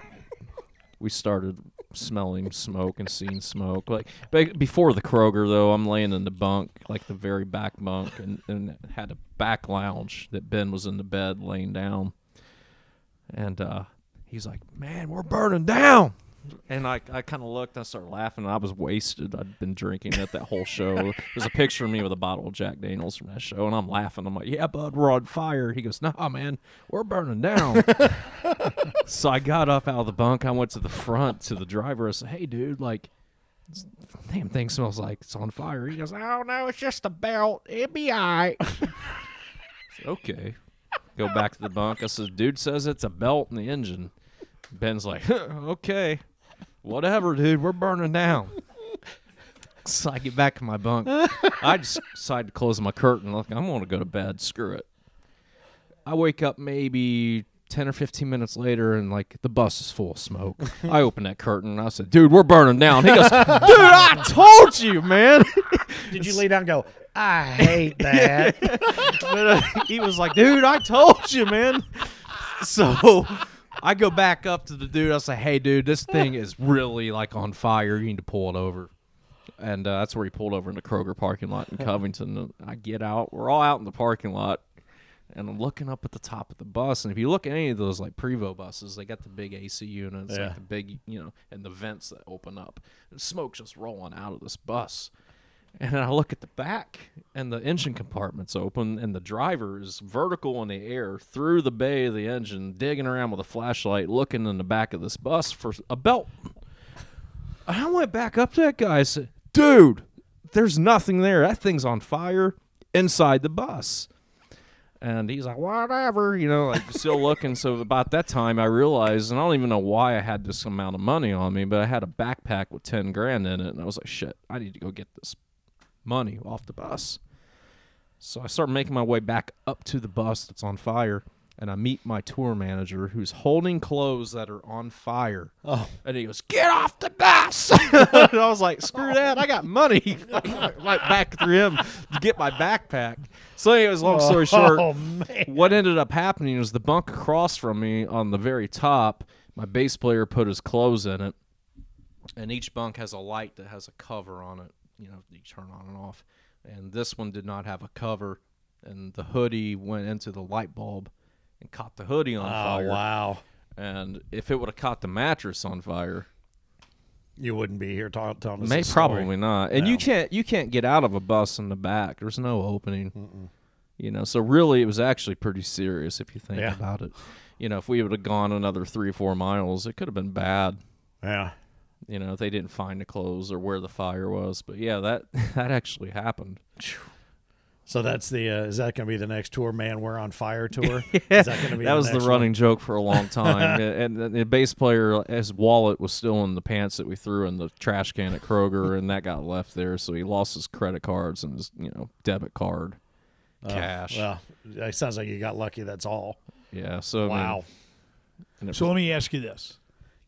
Speaker 3: we started smelling smoke and seeing smoke. Like, before the Kroger, though, I'm laying in the bunk, like the very back bunk, and had a back lounge that Ben was in the bed laying down. And he's like, man, we're burning down. And I kind of looked, and I started laughing, and I was wasted. I'd been drinking at that whole show. There's a picture of me with a bottle of Jack Daniels from that show, and I'm laughing. I'm like, yeah, bud, we're on fire. He goes, nah, man, we're burning down. So I got up out of the bunk. I went to the front to the driver. I said, hey, dude, like, this damn thing smells like it's on fire. He goes, oh, no, it's just a belt. It'll be all right. I said, okay. Go back to the bunk. I said, dude says it's a belt in the engine. Ben's like, okay. Whatever, dude, we're burning down. So I get back to my bunk. I just decided to close my curtain. Look, I'm going to go to bed. Screw it. I wake up maybe 10 or 15 minutes later, and like the bus is full of smoke. I opened that curtain and I said, "Dude, we're burning down." He goes, "Dude, I told you, man."
Speaker 2: Did you lay down and go, "I hate that"?
Speaker 3: But, he was like, "Dude, I told you, man." So I go back up to the dude. I say, "Hey, dude, this thing is really like on fire. You need to pull it over." And that's where he pulled over in the Kroger parking lot in Covington. And I get out. We're all out in the parking lot. And I'm looking up at the top of the bus. And if you look at any of those, like, Prevost buses, they got the big AC units, like the big, and the vents that open up. And smoke just rolling out of this bus. And I look at the back, and the engine compartment's open, and the driver is vertical in the air through the bay of the engine, digging around with a flashlight, looking in the back of this bus for a belt. And I went back up to that guy and said, "Dude, there's nothing there. That thing's on fire inside the bus." And he's like, "Whatever," like still looking. So about that time, I realized, and I don't even know why I had this amount of money on me, but I had a backpack with 10 grand in it, and I was like, "Shit, I need to go get this money off the bus." So I start making my way back up to the bus that's on fire, and I meet my tour manager who's holding clothes that are on fire.
Speaker 2: Oh.
Speaker 3: And he goes, "Get off the bus!" And I was like, "Screw that, I got money." Right back through him to get my backpack. So anyways, long story short, what ended up happening was the bunk across from me on the very top, my bass player put his clothes in it, and each bunk has a light that has a cover on it, you turn on and off. And this one did not have a cover, and the hoodie went into the light bulb and caught the hoodie on fire.
Speaker 2: Oh, wow.
Speaker 3: And if it would have caught the mattress on fire,
Speaker 2: you wouldn't be here telling us
Speaker 3: May
Speaker 2: this story.
Speaker 3: Probably not. And you can't get out of a bus in the back. There's no opening. So really it was actually pretty serious if you think about it. If we would have gone another 3 or 4 miles, it could have been bad.
Speaker 2: Yeah.
Speaker 3: If they didn't find the clothes or where the fire was. But yeah, that actually happened.
Speaker 2: So that's is that going to be the next tour, Man We're on Fire tour?
Speaker 3: Yeah,
Speaker 2: is that going to be
Speaker 3: that was the running
Speaker 2: one?
Speaker 3: joke for a long time. And the bass player, his wallet was still in the pants that we threw in the trash can at Kroger, and that got left there. So he lost his credit cards and his debit card, cash.
Speaker 2: Well, it sounds like you got lucky. That's all.
Speaker 3: Yeah. So
Speaker 2: wow.
Speaker 1: So let me ask you this: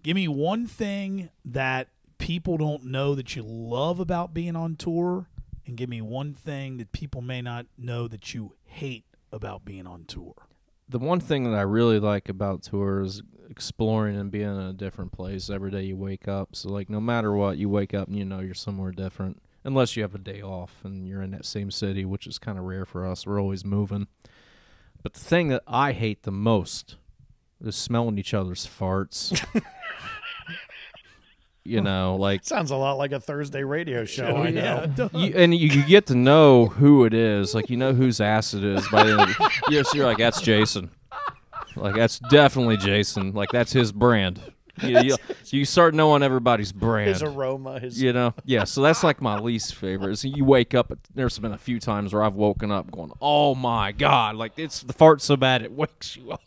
Speaker 1: give me one thing that people don't know that you love about being on tour. And give me one thing that people may not know that you hate about being on tour.
Speaker 3: The one thing that I really like about tour is exploring and being in a different place every day you wake up. So, like, no matter what, you wake up and you're somewhere different. Unless you have a day off and you're in that same city, which is kind of rare for us. We're always moving. But the thing that I hate the most is smelling each other's farts. Like
Speaker 2: sounds a lot like a Thursday radio show. I know.
Speaker 3: You get to know who it is, like whose ass it is by the end of the, so you're like, that's Jason, like that's definitely Jason, like that's his brand. You start knowing everybody's brand,
Speaker 2: his aroma,
Speaker 3: So that's like my least favorite. So you wake up. There's been a few times where I've woken up going, "Oh my god!" Like the fart's so bad it wakes you up.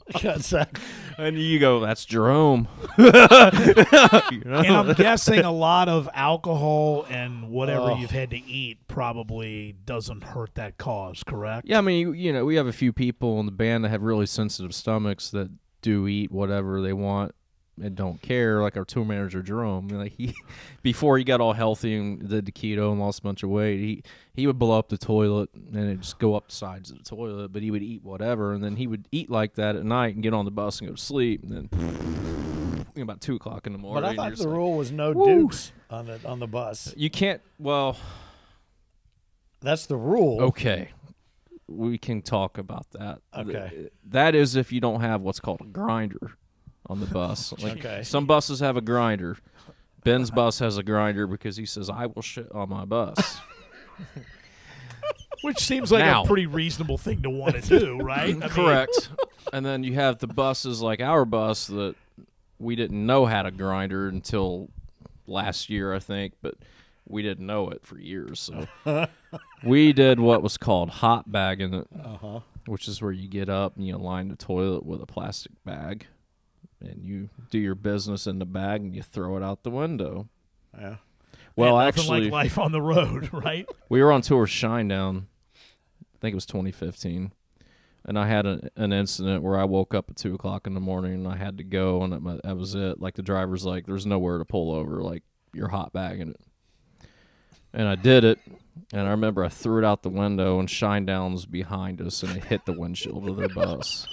Speaker 3: And you go, "That's Jerome."
Speaker 1: And I'm guessing a lot of alcohol and whatever you've had to eat probably doesn't hurt that cause, correct?
Speaker 3: Yeah, I mean, we have a few people in the band that have really sensitive stomachs that do eat whatever they want and don't care, like our tour manager Jerome. Like before he got all healthy and did the keto and lost a bunch of weight, he would blow up the toilet and it'd just go up the sides of the toilet. But he would eat whatever, and then he would eat like that at night and get on the bus and go to sleep, and then about 2 o'clock in the morning.
Speaker 2: But I thought the rule was no dukes on the bus.
Speaker 3: You can't. Well,
Speaker 2: that's the rule.
Speaker 3: Okay. We can talk about that.
Speaker 2: Okay.
Speaker 3: That is if you don't have what's called a grinder on the bus. Like some buses have a grinder. Ben's bus has a grinder because he says, "I will shit on my bus."
Speaker 1: Which seems like a pretty reasonable thing to want to do, right?
Speaker 3: Correct. And then you have the buses like our bus that we didn't know had a grinder until last year, I think, but we didn't know it for years. So we did what was called hot bagging it, which is where you get up and you line the toilet with a plastic bag. And you do your business in the bag, and you throw it out the window.
Speaker 2: Yeah.
Speaker 1: Well, actually, like life on the road, right?
Speaker 3: We were on tour with Shinedown. I think it was 2015, And I had an incident where I woke up at 2 o'clock in the morning and I had to go, and that was it. Like, the driver's like, there's nowhere to pull over. Like, you're hot bagging it. And I did it, and I remember I threw it out the window, and Shinedown was behind us, and it hit the windshield of their bus.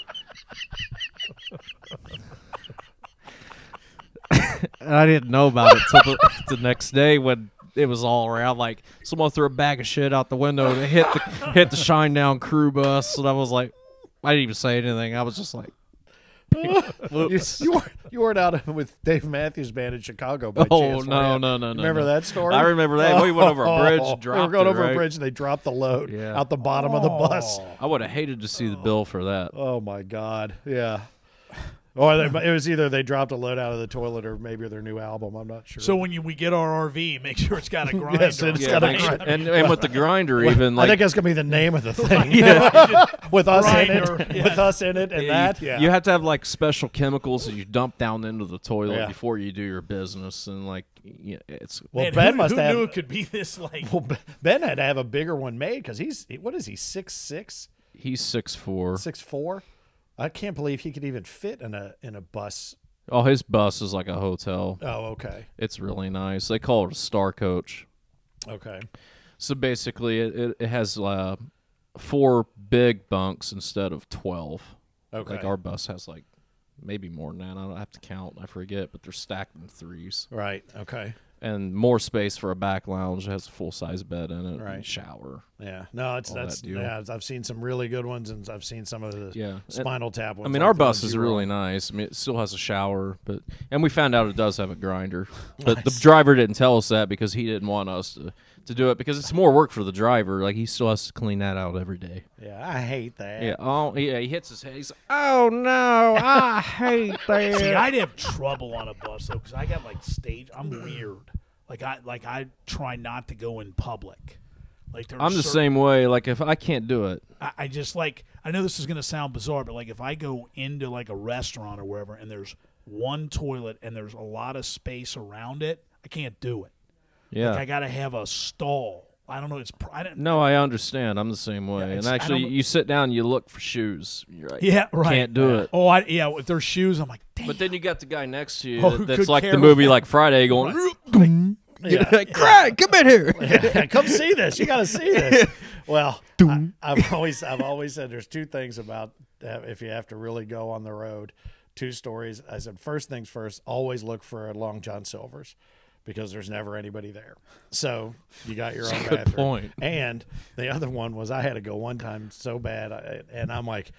Speaker 3: And I didn't know about it till the next day when it was all around. Like, someone threw a bag of shit out the window and it hit the Shinedown crew bus, and I was like, I didn't even say anything. I was just like,
Speaker 2: you weren't out with Dave Matthews Band in Chicago by
Speaker 3: oh,
Speaker 2: chance?
Speaker 3: no.
Speaker 2: Remember that story?
Speaker 3: I remember that. We went over a bridge and dropped it.
Speaker 2: We were going over
Speaker 3: right?
Speaker 2: a bridge and they dropped the load out the bottom of the bus.
Speaker 3: I would have hated to see the bill for that.
Speaker 2: Oh, my God. Yeah. Or it was either they dropped a load out of the toilet or maybe their new album. I'm not sure.
Speaker 1: So when we get our RV, make sure it's got a grinder.
Speaker 2: Yes, it's got a grinder.
Speaker 3: And with the grinder, even, like,
Speaker 2: I think that's gonna be the name of the thing. With us
Speaker 1: Grinder,
Speaker 2: in it, with us in it, and that. Yeah,
Speaker 3: you have to have like special chemicals that you dump down into the toilet
Speaker 2: Yeah.
Speaker 3: before you do your business, and like, it's
Speaker 2: Well,
Speaker 1: Man,
Speaker 2: Ben
Speaker 1: who
Speaker 2: must have.
Speaker 1: knew it could be this like.
Speaker 2: Well, Ben had to have a bigger one made because what is he 6'6",
Speaker 3: he's 6'4".
Speaker 2: 6'4"? I can't believe he could even fit in a bus.
Speaker 3: Oh, his bus is like a hotel.
Speaker 2: Oh, okay.
Speaker 3: It's really nice. They call it a Star Coach.
Speaker 2: Okay.
Speaker 3: So basically, it has 4 big bunks instead of 12.
Speaker 2: Okay.
Speaker 3: Like, our bus has like maybe more than that. I don't have to count. I forget, but they're stacked in 3s.
Speaker 2: Right. Okay.
Speaker 3: And more space for a back lounge. It has a full-size bed in it.
Speaker 2: Right.
Speaker 3: And shower.
Speaker 2: Yeah. No, that's
Speaker 3: deal.
Speaker 2: yeah. I've seen some really good ones, and I've seen some of the Spinal Tap ones.
Speaker 3: I mean,
Speaker 2: like
Speaker 3: our
Speaker 2: the
Speaker 3: bus
Speaker 2: ones
Speaker 3: is
Speaker 2: you
Speaker 3: really
Speaker 2: rode.
Speaker 3: nice. I mean, it still has a shower, and we found out it does have a grinder. But the
Speaker 2: Nice.
Speaker 3: driver didn't tell us that because he didn't want us to do it, because it's more work for the driver. Like, he still has to clean that out every day.
Speaker 2: Yeah, I hate that.
Speaker 3: Yeah. Oh, yeah. He hits his head. He's like, oh no, I hate that.
Speaker 1: See, I'd have trouble on a bus though because I got like stage. I'm weird. Like I try not to go in public. Like
Speaker 3: I'm the same way. Like, if I can't do it,
Speaker 1: I just like, I know this is going to sound bizarre, but like if I go into like a restaurant or wherever and there's one toilet and there's a lot of space around it, I can't do it.
Speaker 3: yeah.
Speaker 1: Like I got to have a stall. I don't know.
Speaker 3: No, I understand. I'm the same way.
Speaker 1: Yeah,
Speaker 3: and actually, you sit down, you look for shoes. You're like,
Speaker 1: Yeah, right.
Speaker 3: Can't do it.
Speaker 1: Oh, if there's shoes, I'm like, damn.
Speaker 3: But then you got the guy next to you
Speaker 1: Oh, who
Speaker 3: that's
Speaker 1: could
Speaker 3: like
Speaker 1: care
Speaker 3: the movie
Speaker 1: less.
Speaker 3: like Friday going,
Speaker 2: Yeah.
Speaker 3: like, Craig, come in here.
Speaker 2: Yeah, come see this. You got to see this. Well, I've always said there's 2 things about if you have to really go on the road. 2 stories. I said, first things first, always look for a Long John Silver's because there's never anybody there. So you got your own
Speaker 3: Good
Speaker 2: bathroom.
Speaker 3: point.
Speaker 2: And the other one was I had to go one time so bad, and I'm like,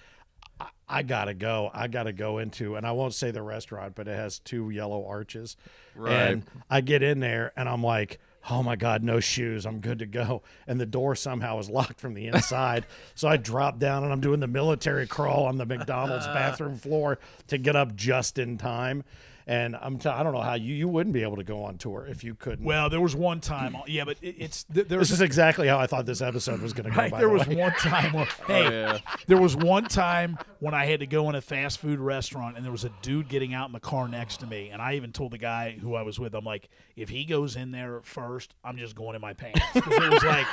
Speaker 2: I gotta go. I gotta go into, and I won't say the restaurant, but it has 2 yellow arches.
Speaker 3: Right.
Speaker 2: And I get in there, and I'm like, oh my God, no shoes. I'm good to go. And the door somehow is locked from the inside. So I drop down, and I'm doing the military crawl on the McDonald's bathroom floor to get up just in time. And I don't know how you wouldn't be able to go on tour if you couldn't.
Speaker 1: Well, there was one time. Yeah, but
Speaker 2: This is exactly how I thought this episode was going to go.
Speaker 1: right.
Speaker 2: By
Speaker 1: There
Speaker 2: the
Speaker 1: was
Speaker 2: way.
Speaker 1: one time where
Speaker 3: yeah.
Speaker 1: there was one time when I had to go in a fast food restaurant, and there was a dude getting out in the car next to me, and I even told the guy who I was with, I'm like, if he goes in there first, I'm just going in my pants, because it was like,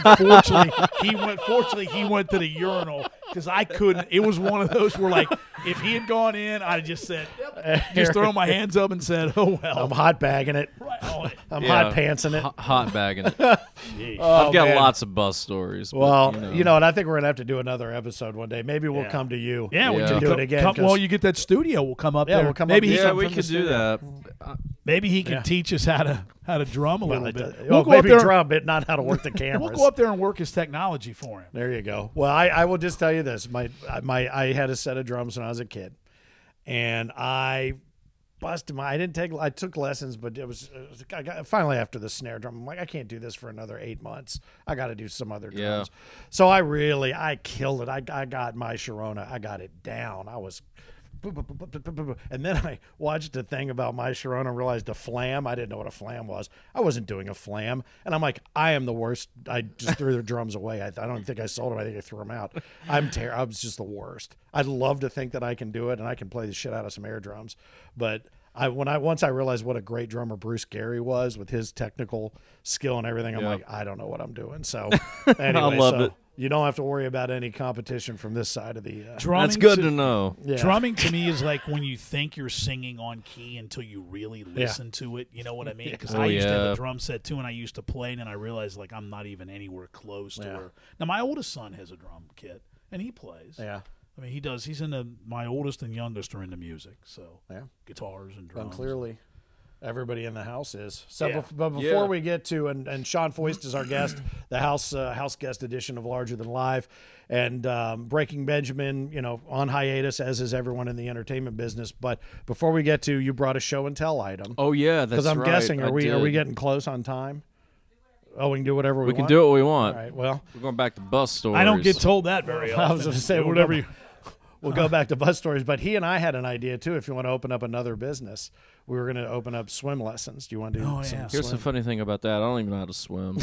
Speaker 1: and fortunately he went to the urinal because I couldn't. It was one of those where like if he had gone in, I'd just said, just throw my hands up and said, oh well.
Speaker 2: I'm hot bagging it.
Speaker 1: Right on it.
Speaker 2: I'm hot pantsing it.
Speaker 3: Hot bagging it.
Speaker 1: Jeez.
Speaker 3: I've got
Speaker 2: man.
Speaker 3: lots of bus stories. But,
Speaker 2: Well, you know, and I think we're gonna have to do another episode one day. Maybe we'll come to you.
Speaker 1: Yeah, we
Speaker 3: Yeah.
Speaker 1: can
Speaker 2: do it again.
Speaker 1: Well, you get that studio, we'll come up
Speaker 2: Yeah,
Speaker 1: there.
Speaker 2: we'll come up
Speaker 1: maybe
Speaker 2: to
Speaker 1: he
Speaker 2: you.
Speaker 3: yeah,
Speaker 1: can,
Speaker 3: we
Speaker 2: from the
Speaker 3: could do
Speaker 2: studio.
Speaker 3: that.
Speaker 1: maybe he can
Speaker 2: Yeah.
Speaker 1: teach us how to drum a little bit.
Speaker 2: Oh,
Speaker 1: We'll go up
Speaker 2: maybe
Speaker 1: there.
Speaker 2: drum, but not how to work the cameras.
Speaker 1: We'll go up there and work his technology for him.
Speaker 2: There you go. Well, I will just tell you this: I had a set of drums when I was a kid, and I busted my. I took lessons, but I got finally after the snare drum. I'm like, I can't do this for another 8 months. I got to do some other drums.
Speaker 3: Yeah.
Speaker 2: So I killed it. I got my Sharona. I got it down. I was. And then I watched a thing about my Sharona and realized a flam. I didn't know what a flam was. I wasn't doing a flam. And I'm like, I am the worst. I just threw the drums away. I don't think I sold them. I think I threw them out. I was just the worst. I'd love to think that I can do it and I can play the shit out of some air drums. But once I realized what a great drummer Bruce Gary was with his technical skill and everything, I'm like, I don't know what I'm doing. So anyway,
Speaker 3: I love it.
Speaker 2: You don't have to worry about any competition from this side of the.
Speaker 3: That's good to know.
Speaker 2: Yeah.
Speaker 1: Drumming to me is like when you think you're singing on key until you really listen to it. You know what I mean? Because I used to have a drum set too, and I used to play, and then I realized like I'm not even anywhere close to where. Now my oldest son has a drum kit, and he plays.
Speaker 2: Yeah.
Speaker 1: I mean, he does. He's into. My oldest and youngest are into music, so guitars and drums.
Speaker 2: And clearly, everybody in the house is. So, but before we get to and Shaun Foist is our guest, the house guest edition of Larger Than Live, and Breaking Benjamin, on hiatus, as is everyone in the entertainment business. But before we get to, you brought a show and tell item.
Speaker 3: Oh yeah, that's right.
Speaker 2: Because I'm guessing, are we getting close on time? Oh, we can do whatever we want.
Speaker 3: We can do what we want.
Speaker 2: All right. Well,
Speaker 3: we're going back to bus stories.
Speaker 1: I don't get told that very often.
Speaker 2: I was going to say whatever you. We'll go back to bus stories, but he and I had an idea too. If you want to open up another business, we were going to open up swim lessons. Do you want to do?
Speaker 3: Here's the funny thing about that: I don't even know how to swim.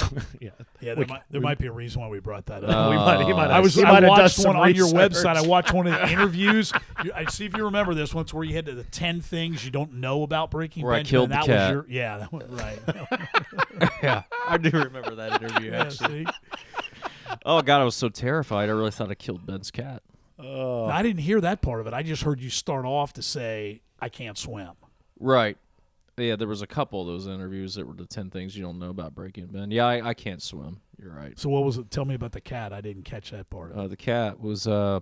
Speaker 1: There might be a reason why we brought that up.
Speaker 2: I
Speaker 1: watched one on your website. I watched one of the interviews. I see if you remember this one. It's where you had the 10 things you don't know about Breaking
Speaker 3: Benjamin.
Speaker 1: Where
Speaker 3: I killed the cat.
Speaker 1: That was right.
Speaker 3: Yeah, I do remember that interview. Actually. Oh God, I was so terrified. I really thought I killed Ben's cat.
Speaker 1: I didn't hear that part of it. I just heard you start off to say, I can't swim.
Speaker 3: Right. Yeah, there was a couple of those interviews that were the 10 things you don't know about Breaking Ben. Yeah, I can't swim. You're right.
Speaker 1: So what was it? Tell me about the cat. I didn't catch that part of it.
Speaker 3: The cat was right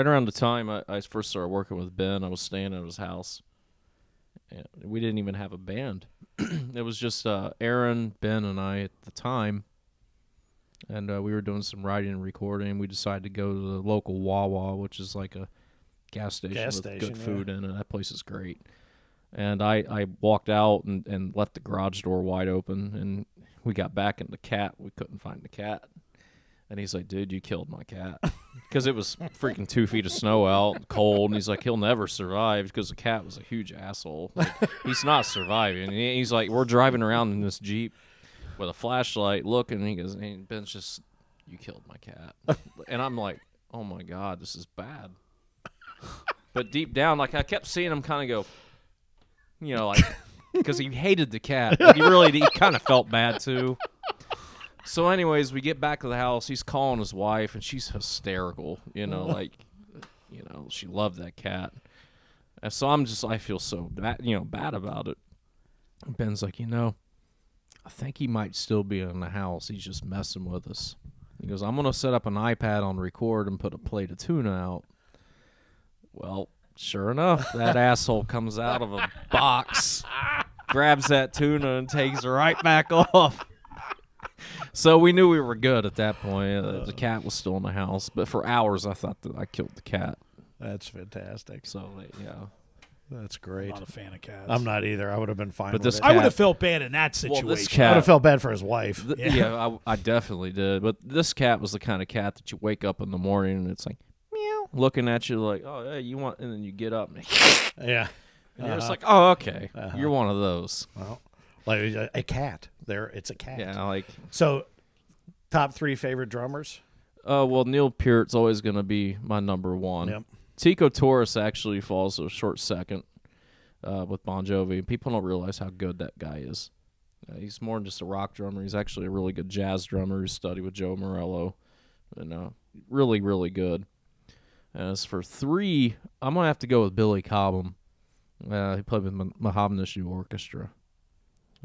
Speaker 3: around the time I first started working with Ben. I was staying at his house. And we didn't even have a band. It was just Aaron, Ben, and I at the time. And we were doing some writing and recording. We decided to go to the local Wawa, which is like a gas station with good food in it. That place is great. And I walked out and left the garage door wide open. And we got back in the cat. We couldn't find the cat. And he's like, dude, you killed my cat. Because it was freaking 2 feet of snow out, cold. And he's like, he'll never survive because the cat was a huge asshole. Like, he's not surviving. And he's like, we're driving around in this Jeep with a flashlight looking, and he goes, hey, Ben's just, you killed my cat. And I'm like, oh my God, this is bad. But deep down, like, I kept seeing him kind of go, like, because he hated the cat. But he kind of felt bad too. So anyways, we get back to the house. He's calling his wife, and she's hysterical, she loved that cat. And so I feel so bad about it. And Ben's like, I think he might still be in the house. He's just messing with us. He goes, I'm going to set up an iPad on record and put a plate of tuna out. Well, sure enough, that asshole comes out of a box, grabs that tuna, and takes it right back off. So we knew we were good at that point. The cat was still in the house. But for hours, I thought that I killed the cat.
Speaker 2: That's fantastic.
Speaker 3: So, yeah.
Speaker 2: That's great.
Speaker 1: I'm not a fan of cats.
Speaker 2: I'm not either. I would have been fine with it.
Speaker 1: I would have felt bad in that situation.
Speaker 3: Well, this cat,
Speaker 2: I would have felt bad for his wife.
Speaker 3: I definitely did. But this cat was the kind of cat that you wake up in the morning and it's like, meow, looking at you like, oh, hey, you want, and then you get up. And
Speaker 2: yeah.
Speaker 3: And you're just like, oh, okay. You're one of those.
Speaker 2: Well, like a cat. It's a cat.
Speaker 3: Yeah, like.
Speaker 2: So, top 3 favorite drummers?
Speaker 3: Well, Neil Peart's always going to be my number one.
Speaker 2: Yep.
Speaker 3: Tico Torres actually falls a short second with Bon Jovi. People don't realize how good that guy is. He's more than just a rock drummer. He's actually a really good jazz drummer. He studied with Joe Morello. And really, really good. As for 3, I'm going to have to go with Billy Cobham. He played with Mahavishnu Orchestra.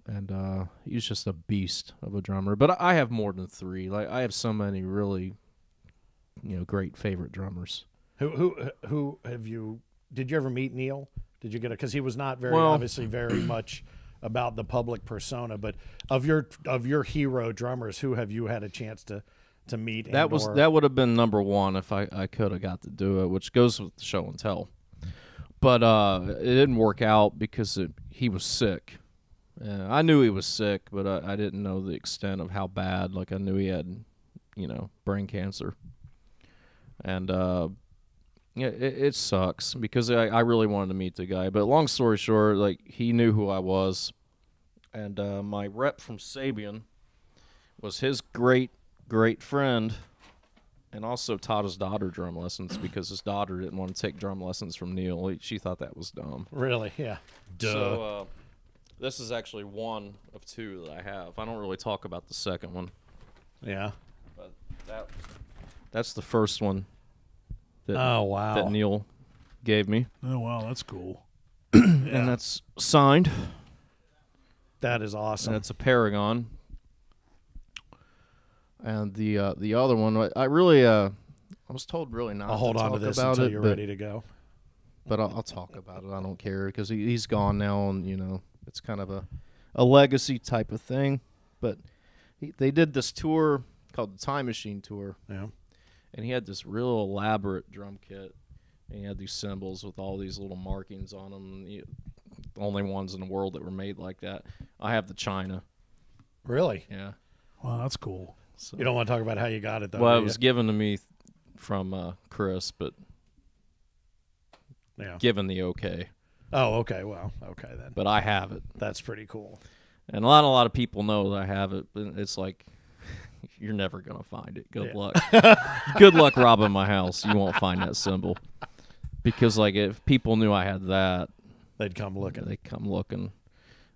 Speaker 3: And he's just a beast of a drummer. But I have more than 3. Like I have so many really, great favorite drummers.
Speaker 2: Who have you? Did you ever meet Neil? Did you get it? Because he was not obviously very much about the public persona. But of your hero drummers, who have you had a chance to meet?
Speaker 3: That would have been number 1 if I could have got to do it, which goes with the show and tell. But it didn't work out because he was sick. I knew he was sick, but I didn't know the extent of how bad. Like I knew he had, brain cancer, and it sucks because I really wanted to meet the guy. But long story short, like he knew who I was, and my rep from Sabian was his great friend, and also taught his daughter drum lessons because his daughter didn't want to take drum lessons from Neil. She thought that was dumb.
Speaker 2: Really? Yeah. Duh.
Speaker 3: So. This is actually 1 of 2 that I have. I don't really talk about the second one.
Speaker 2: Yeah.
Speaker 3: But That's the first one. That,
Speaker 2: wow.
Speaker 3: That Neil gave me.
Speaker 1: Oh, wow, that's cool.
Speaker 3: And that's signed.
Speaker 2: That is awesome.
Speaker 3: And it's a Paragon. And the other one, I really I was told really not.
Speaker 2: I'll hold on to this until you're ready to go.
Speaker 3: But I'll talk about it. I don't care because he's gone now, and it's kind of a legacy type of thing. But they did this tour called the Time Machine Tour.
Speaker 2: Yeah.
Speaker 3: And he had this real elaborate drum kit. And he had these cymbals with all these little markings on them. The only ones in the world that were made like that. I have the China.
Speaker 2: Really?
Speaker 3: Yeah.
Speaker 1: Wow, that's cool.
Speaker 2: So, you don't want to talk about how you got it, though.
Speaker 3: Well, it was given to me from Chris, but given the okay.
Speaker 2: Oh, okay. Well, okay then.
Speaker 3: But I have it.
Speaker 2: That's pretty cool.
Speaker 3: And a lot of people know that I have it, but it's like you're never gonna find it. Good luck. Good luck robbing my house. You won't find that cymbal because, like, if people knew I had that,
Speaker 2: they'd come looking.
Speaker 3: They come looking,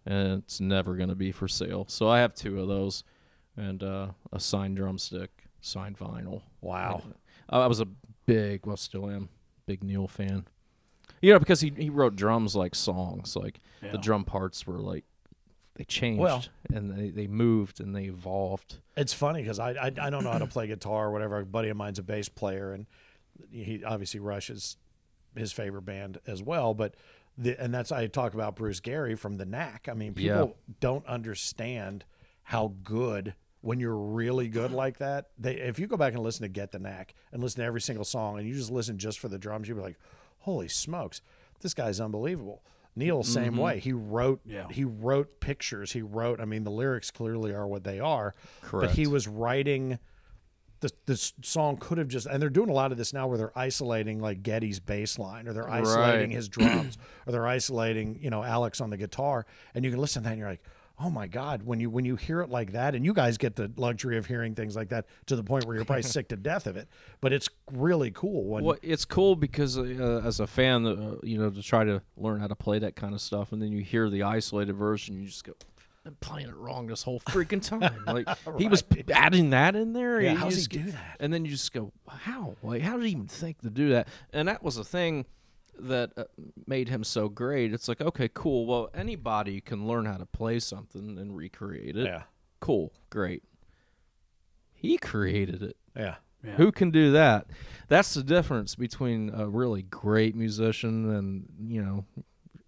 Speaker 3: and it's never gonna be for sale. So I have 2 of those, and a signed drumstick, signed vinyl.
Speaker 2: Wow.
Speaker 3: I was still am, big Neil fan. Because he wrote drums like songs. Like the drum parts were like they changed and they moved and they evolved.
Speaker 2: It's funny because I don't know how to play guitar or whatever. A buddy of mine's a bass player, and he obviously Rush is his favorite band as well. But I talk about Bruce Gary from the Knack. I mean, people don't understand how good. When you're really good like that, if you go back and listen to Get the Knack and listen to every single song and you just listen just for the drums, you'll be like, holy smokes, this guy's unbelievable. Neil, same way. He wrote pictures. He wrote, I mean, the lyrics clearly are what they are.
Speaker 3: Correct.
Speaker 2: But he was writing, this song could have just, and they're doing a lot of this now where they're isolating like Geddy's bass line or they're isolating his drums or they're isolating, Alex on the guitar. And you can listen to that and you're like, oh my God, when you hear it like that, and you guys get the luxury of hearing things like that to the point where you're probably sick to death of it, but it's really cool. Well,
Speaker 3: it's cool because as a fan, to try to learn how to play that kind of stuff, and then you hear the isolated version, you just go, I'm playing it wrong this whole freaking time. Like he was adding that in there.
Speaker 2: Yeah, how does he do that?
Speaker 3: And then you just go, how? Like, how did he even think to do that? And that was the thing that made him so great. It's like, okay, cool. Well, anybody can learn how to play something and recreate it.
Speaker 2: Yeah.
Speaker 3: Cool. Great. He created it.
Speaker 2: Yeah.
Speaker 3: Who can do that? That's the difference between a really great musician and,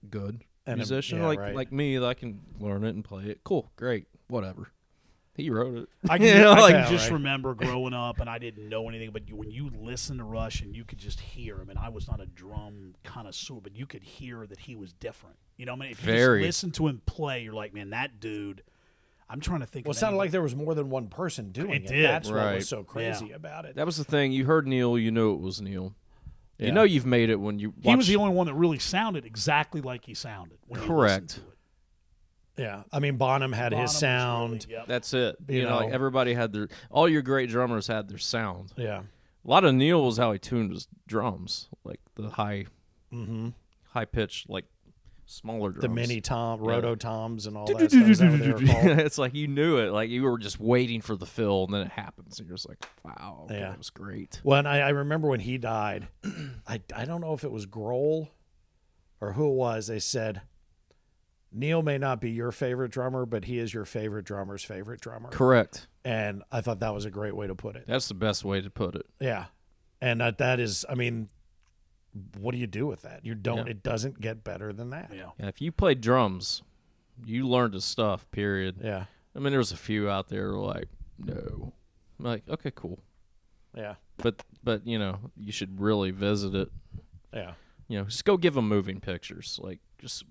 Speaker 3: good musician like me that I can learn it and play it. Cool. Great. Whatever. He wrote it.
Speaker 1: I can just remember growing up, and I didn't know anything, but when you listen to Rush and you could just hear him, and I was not a drum connoisseur, but you could hear that he was different. If you just listen to him play, you're like, man, that dude, I'm trying to think.
Speaker 2: Well, it sounded like there was more than one person doing it.
Speaker 1: Did.
Speaker 2: That's what was so crazy about it.
Speaker 3: That was the thing. You heard Neil, you knew it was Neil. Yeah. You know you've made it when you watch.
Speaker 1: He was the only one that really sounded exactly like he sounded when you listened to it.
Speaker 2: Yeah, I mean Bonham had his sound.
Speaker 1: Really,
Speaker 3: That's it. You know, like everybody had all your great drummers had their sound.
Speaker 2: Yeah,
Speaker 3: a lot of Neil was how he tuned his drums, like the high pitch, like smaller drums,
Speaker 2: the mini tom, roto toms, and all that stuff. Is that what they were called?
Speaker 3: It's like you knew it, like you were just waiting for the fill, and then it happens, and you're just like, wow, okay, that was great.
Speaker 2: Well, and I remember when he died, I don't know if it was Grohl or who it was. They said, Neil may not be your favorite drummer, but he is your favorite drummer's favorite drummer.
Speaker 3: Correct.
Speaker 2: And I thought that was a great way to put it.
Speaker 3: That's the best way to put it.
Speaker 2: Yeah. And that is, I mean, what do you do with that? You don't, it doesn't get better than that.
Speaker 3: Yeah. If you played drums, you learned the stuff, period.
Speaker 2: Yeah.
Speaker 3: I mean, there's a few out there like, no. I'm like, okay, cool.
Speaker 2: Yeah.
Speaker 3: But you know, you should really visit it.
Speaker 2: Yeah.
Speaker 3: You know, just go give them moving pictures. Like, just...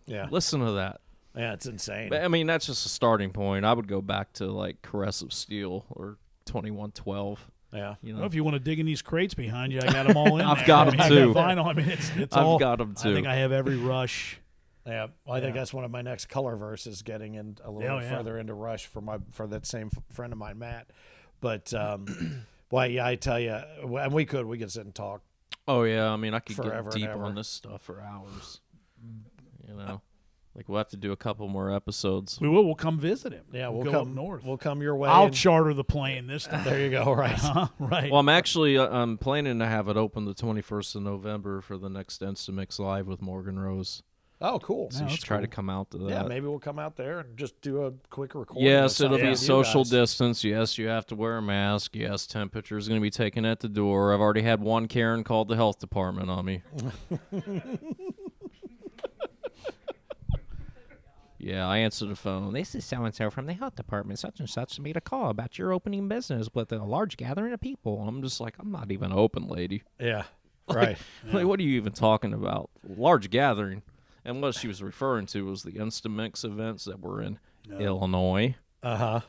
Speaker 2: Yeah.
Speaker 3: Listen to that.
Speaker 2: Yeah, it's insane.
Speaker 3: But, I mean, that's just a starting point. I would go back to, like, Caress of Steel or 2112.
Speaker 2: Yeah.
Speaker 1: You know? Well, if you want to dig in these crates behind you, I got them all in
Speaker 3: I've got them, too.
Speaker 1: Vinyl. I mean, it's
Speaker 3: I've got them, too.
Speaker 1: I think I have every Rush.
Speaker 2: Yeah. Well, I think that's one of my next color verses, getting in a little further into Rush for that same friend of mine, Matt. But, well, yeah, I tell you, and we could sit and talk.
Speaker 3: Oh, yeah. I mean, I could
Speaker 2: forever
Speaker 3: get deep on this stuff for hours. You know, Like, we'll have to do a couple more episodes.
Speaker 1: We will. We'll come visit him.
Speaker 2: Yeah,
Speaker 1: we'll
Speaker 2: go
Speaker 1: come
Speaker 2: up
Speaker 1: north.
Speaker 2: We'll come your way.
Speaker 1: I'll charter the plane this time.
Speaker 2: There you go. Right.
Speaker 1: Right.
Speaker 3: Well, I'm actually I'm planning to have it open the 21st of November for the next Instamix Live with Morgan Rose.
Speaker 2: Oh, cool.
Speaker 3: So you should try to come out to that.
Speaker 2: Yeah, maybe we'll come out there and just do a quick recording.
Speaker 3: Yes, it'll be
Speaker 2: with you
Speaker 3: social
Speaker 2: guys.
Speaker 3: distance. Yes, you have to wear a mask. Yes, temperature is going to be taken at the door. I've already had one Karen call the health department on me. Yeah, I answered the phone. This is so-and-so from the health department, such and such, made a call about your opening business with a large gathering of people. And I'm just like, I'm not even open, lady.
Speaker 2: Yeah,
Speaker 3: Like,
Speaker 2: right.
Speaker 3: Like, what are you even talking about? Large gathering. And what she was referring to was the Instamix events that were in Illinois.
Speaker 2: Uh-huh.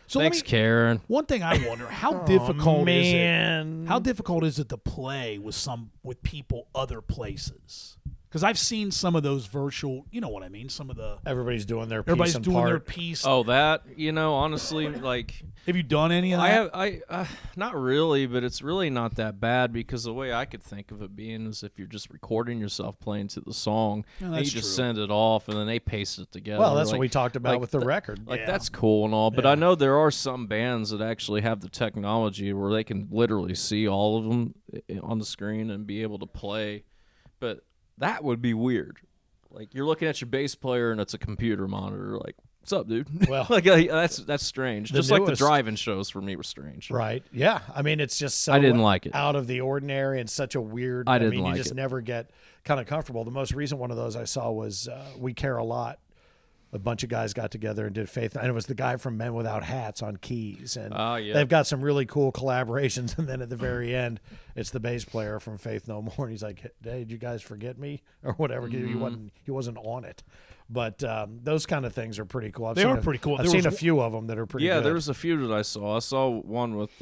Speaker 1: So
Speaker 3: Thanks, Karen.
Speaker 1: One thing I wonder, how difficult is it?
Speaker 2: Man.
Speaker 1: How difficult is it to play with people other places? Because I've seen some of those virtual, you know what I mean? Some of the
Speaker 2: Everybody's doing their piece
Speaker 1: everybody's
Speaker 2: and
Speaker 1: doing
Speaker 2: part.
Speaker 1: their piece.
Speaker 3: Oh, that, honestly, like,
Speaker 1: Have you done any of that?
Speaker 3: I not really, but it's really not that bad because the way I could think of it being is if you're just recording yourself playing to the song, and you
Speaker 1: that's
Speaker 3: just
Speaker 1: true.
Speaker 3: send it off and then they paste it together.
Speaker 2: Well, that's
Speaker 3: like,
Speaker 2: what we talked about with the record.
Speaker 3: Like,
Speaker 1: Yeah.
Speaker 3: that's cool and all, but I know there are some bands that actually have the technology where they can literally see all of them on the screen and be able to play, but that would be weird. Like, you're looking at your bass player and it's a computer monitor. Like, what's up, dude?
Speaker 2: Well,
Speaker 3: like that's strange. Just like the
Speaker 2: newest-
Speaker 3: drive-in shows for me were strange.
Speaker 2: Right. Yeah. I mean, it's just so
Speaker 3: I didn't like it.
Speaker 2: out of the ordinary and such a weird.
Speaker 3: I didn't
Speaker 2: mean,
Speaker 3: like
Speaker 2: you just
Speaker 3: it.
Speaker 2: never get kind of comfortable. The most recent one of those I saw was We Care a Lot. A bunch of guys got together and did Faith, and it was the guy from Men Without Hats on keys, and
Speaker 3: Yeah.
Speaker 2: they've got some really cool collaborations. And then at the very end, it's the bass player from Faith No More, and he's like, "Hey, did you guys forget me or whatever?" He wasn't on it, but those kind of things are pretty cool.
Speaker 1: They are pretty cool.
Speaker 2: I've
Speaker 1: There
Speaker 2: seen
Speaker 1: was
Speaker 2: a few of them that are pretty.
Speaker 3: Yeah,
Speaker 2: good.
Speaker 3: there was a few that I saw. I saw one with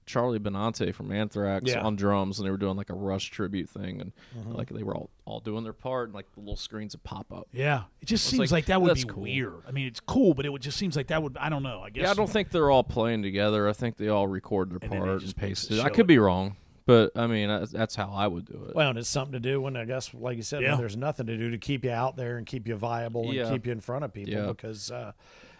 Speaker 3: Charlie Benante from Anthrax on drums, and they were doing like a Rush tribute thing, and like they were all doing their part, and like the little screens would pop up.
Speaker 1: Yeah, it just
Speaker 3: It's
Speaker 1: seems
Speaker 3: like,
Speaker 1: like that would be
Speaker 3: that's cool.
Speaker 1: weird. I mean, it's cool, but it just seems like that would. I don't know. I guess.
Speaker 3: Yeah, I don't think they're all playing together. I think they all record their
Speaker 1: And then they
Speaker 3: part
Speaker 1: just
Speaker 3: and paste
Speaker 1: show
Speaker 3: it. I could be wrong, but I mean that's how I would do it.
Speaker 2: Well, and it's something to do when, I guess, like you said,
Speaker 1: Yeah.
Speaker 2: when there's nothing to do to keep you out there and keep you viable and
Speaker 3: Yeah.
Speaker 2: keep you in front of people,
Speaker 3: Yeah.
Speaker 2: because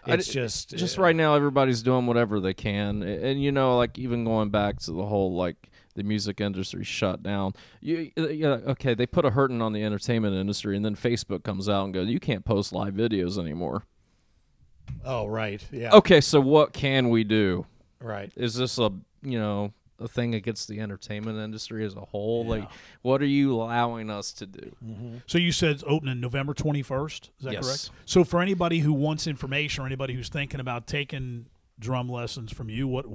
Speaker 2: it's just
Speaker 3: right now everybody's doing whatever they can, and like even going back to the whole like the music industry shut down. Okay, they put a hurting on the entertainment industry, and then Facebook comes out and goes, you can't post live videos anymore.
Speaker 2: Oh, right, yeah,
Speaker 3: Okay, so what can we do?
Speaker 2: right.
Speaker 3: Is this a thing against the entertainment industry as a whole? Like, what are you allowing us to do?
Speaker 1: So you said it's opening November 21st. Is that
Speaker 3: Yes.
Speaker 1: correct? So for anybody who wants information or anybody who's thinking about taking drum lessons from you, what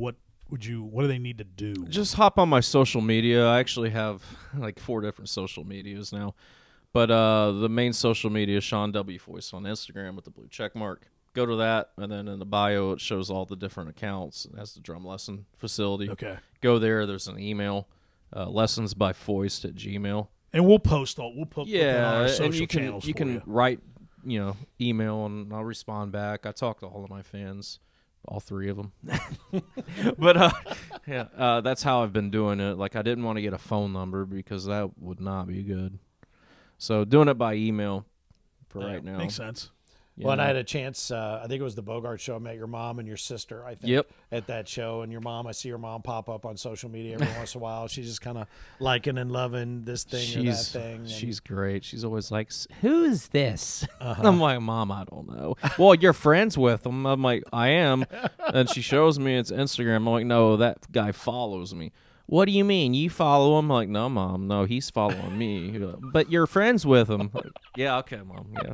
Speaker 1: do they need to do?
Speaker 3: Just hop on my social media. I actually have like 4 different social medias now. But the main social media is Shaun W. Foist on Instagram with the blue check mark. Go to that, and then in the bio it shows all the different accounts. It has the drum lesson facility.
Speaker 1: Okay.
Speaker 3: Go there. There's an email, lessonsbyfoist@gmail.
Speaker 1: And we'll post all. We'll put it on our
Speaker 3: Yeah,
Speaker 1: social
Speaker 3: and you
Speaker 1: channels
Speaker 3: can
Speaker 1: for you.
Speaker 3: write email, and I'll respond back. I talk to all of my fans, all 3 of them. But that's how I've been doing it. Like, I didn't want to get a phone number because that would not be good. So doing it by email for right now.
Speaker 1: Makes sense.
Speaker 2: Well, and I had a chance, I think it was the Bogart show, I met your mom and your sister, I think, at that show. And your mom, I see your mom pop up on social media every once in a while. She's just kind of liking and loving this thing or that thing. And
Speaker 3: She's great. She's always like, who is this? I'm like, Mom, I don't know. Well, you're friends with him. I'm like, I am. And she shows me it's Instagram. I'm like, no, that guy follows me. What do you mean? You follow him? I'm like, no, Mom. No, he's following me. But you're friends with him. Like, yeah, okay, Mom. Yeah,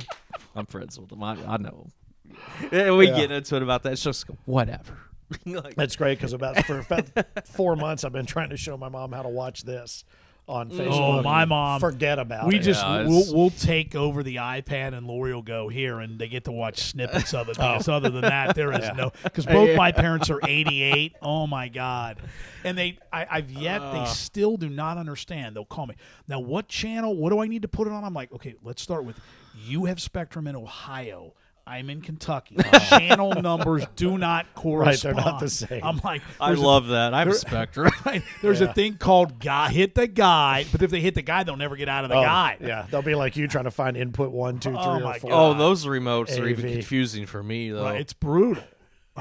Speaker 3: I'm friends with him. I know him. And we get into it about that. It's just whatever. Like,
Speaker 2: That's great, because for about 4 months I've been trying to show my mom how to watch this on Facebook.
Speaker 1: Oh, my mom.
Speaker 2: Forget about
Speaker 1: We
Speaker 2: it.
Speaker 1: just
Speaker 3: Yeah,
Speaker 1: we'll take over the iPad, and Lori will go here, and they get to watch snippets of it.
Speaker 2: Oh.
Speaker 1: Because other than that, there is no. Because both my parents are 88. Oh my God, and they still do not understand. They'll call me now. What channel? What do I need to put it on? I'm like, okay, let's start with. You have Spectrum in Ohio. I'm in Kentucky. Channel numbers do not correspond.
Speaker 2: Right, they're not the same.
Speaker 1: I'm like,
Speaker 3: I love that. I have a spectrum.
Speaker 1: Right, there's a thing called hit the guide, but if they hit the guide, they'll never get out of the guide.
Speaker 2: Yeah, they'll be like you trying to find input 1, 2, 3, or
Speaker 1: my
Speaker 2: 4.
Speaker 1: God.
Speaker 3: Oh, those remotes are
Speaker 2: AV.
Speaker 3: even confusing for me, though.
Speaker 1: Right, it's brutal.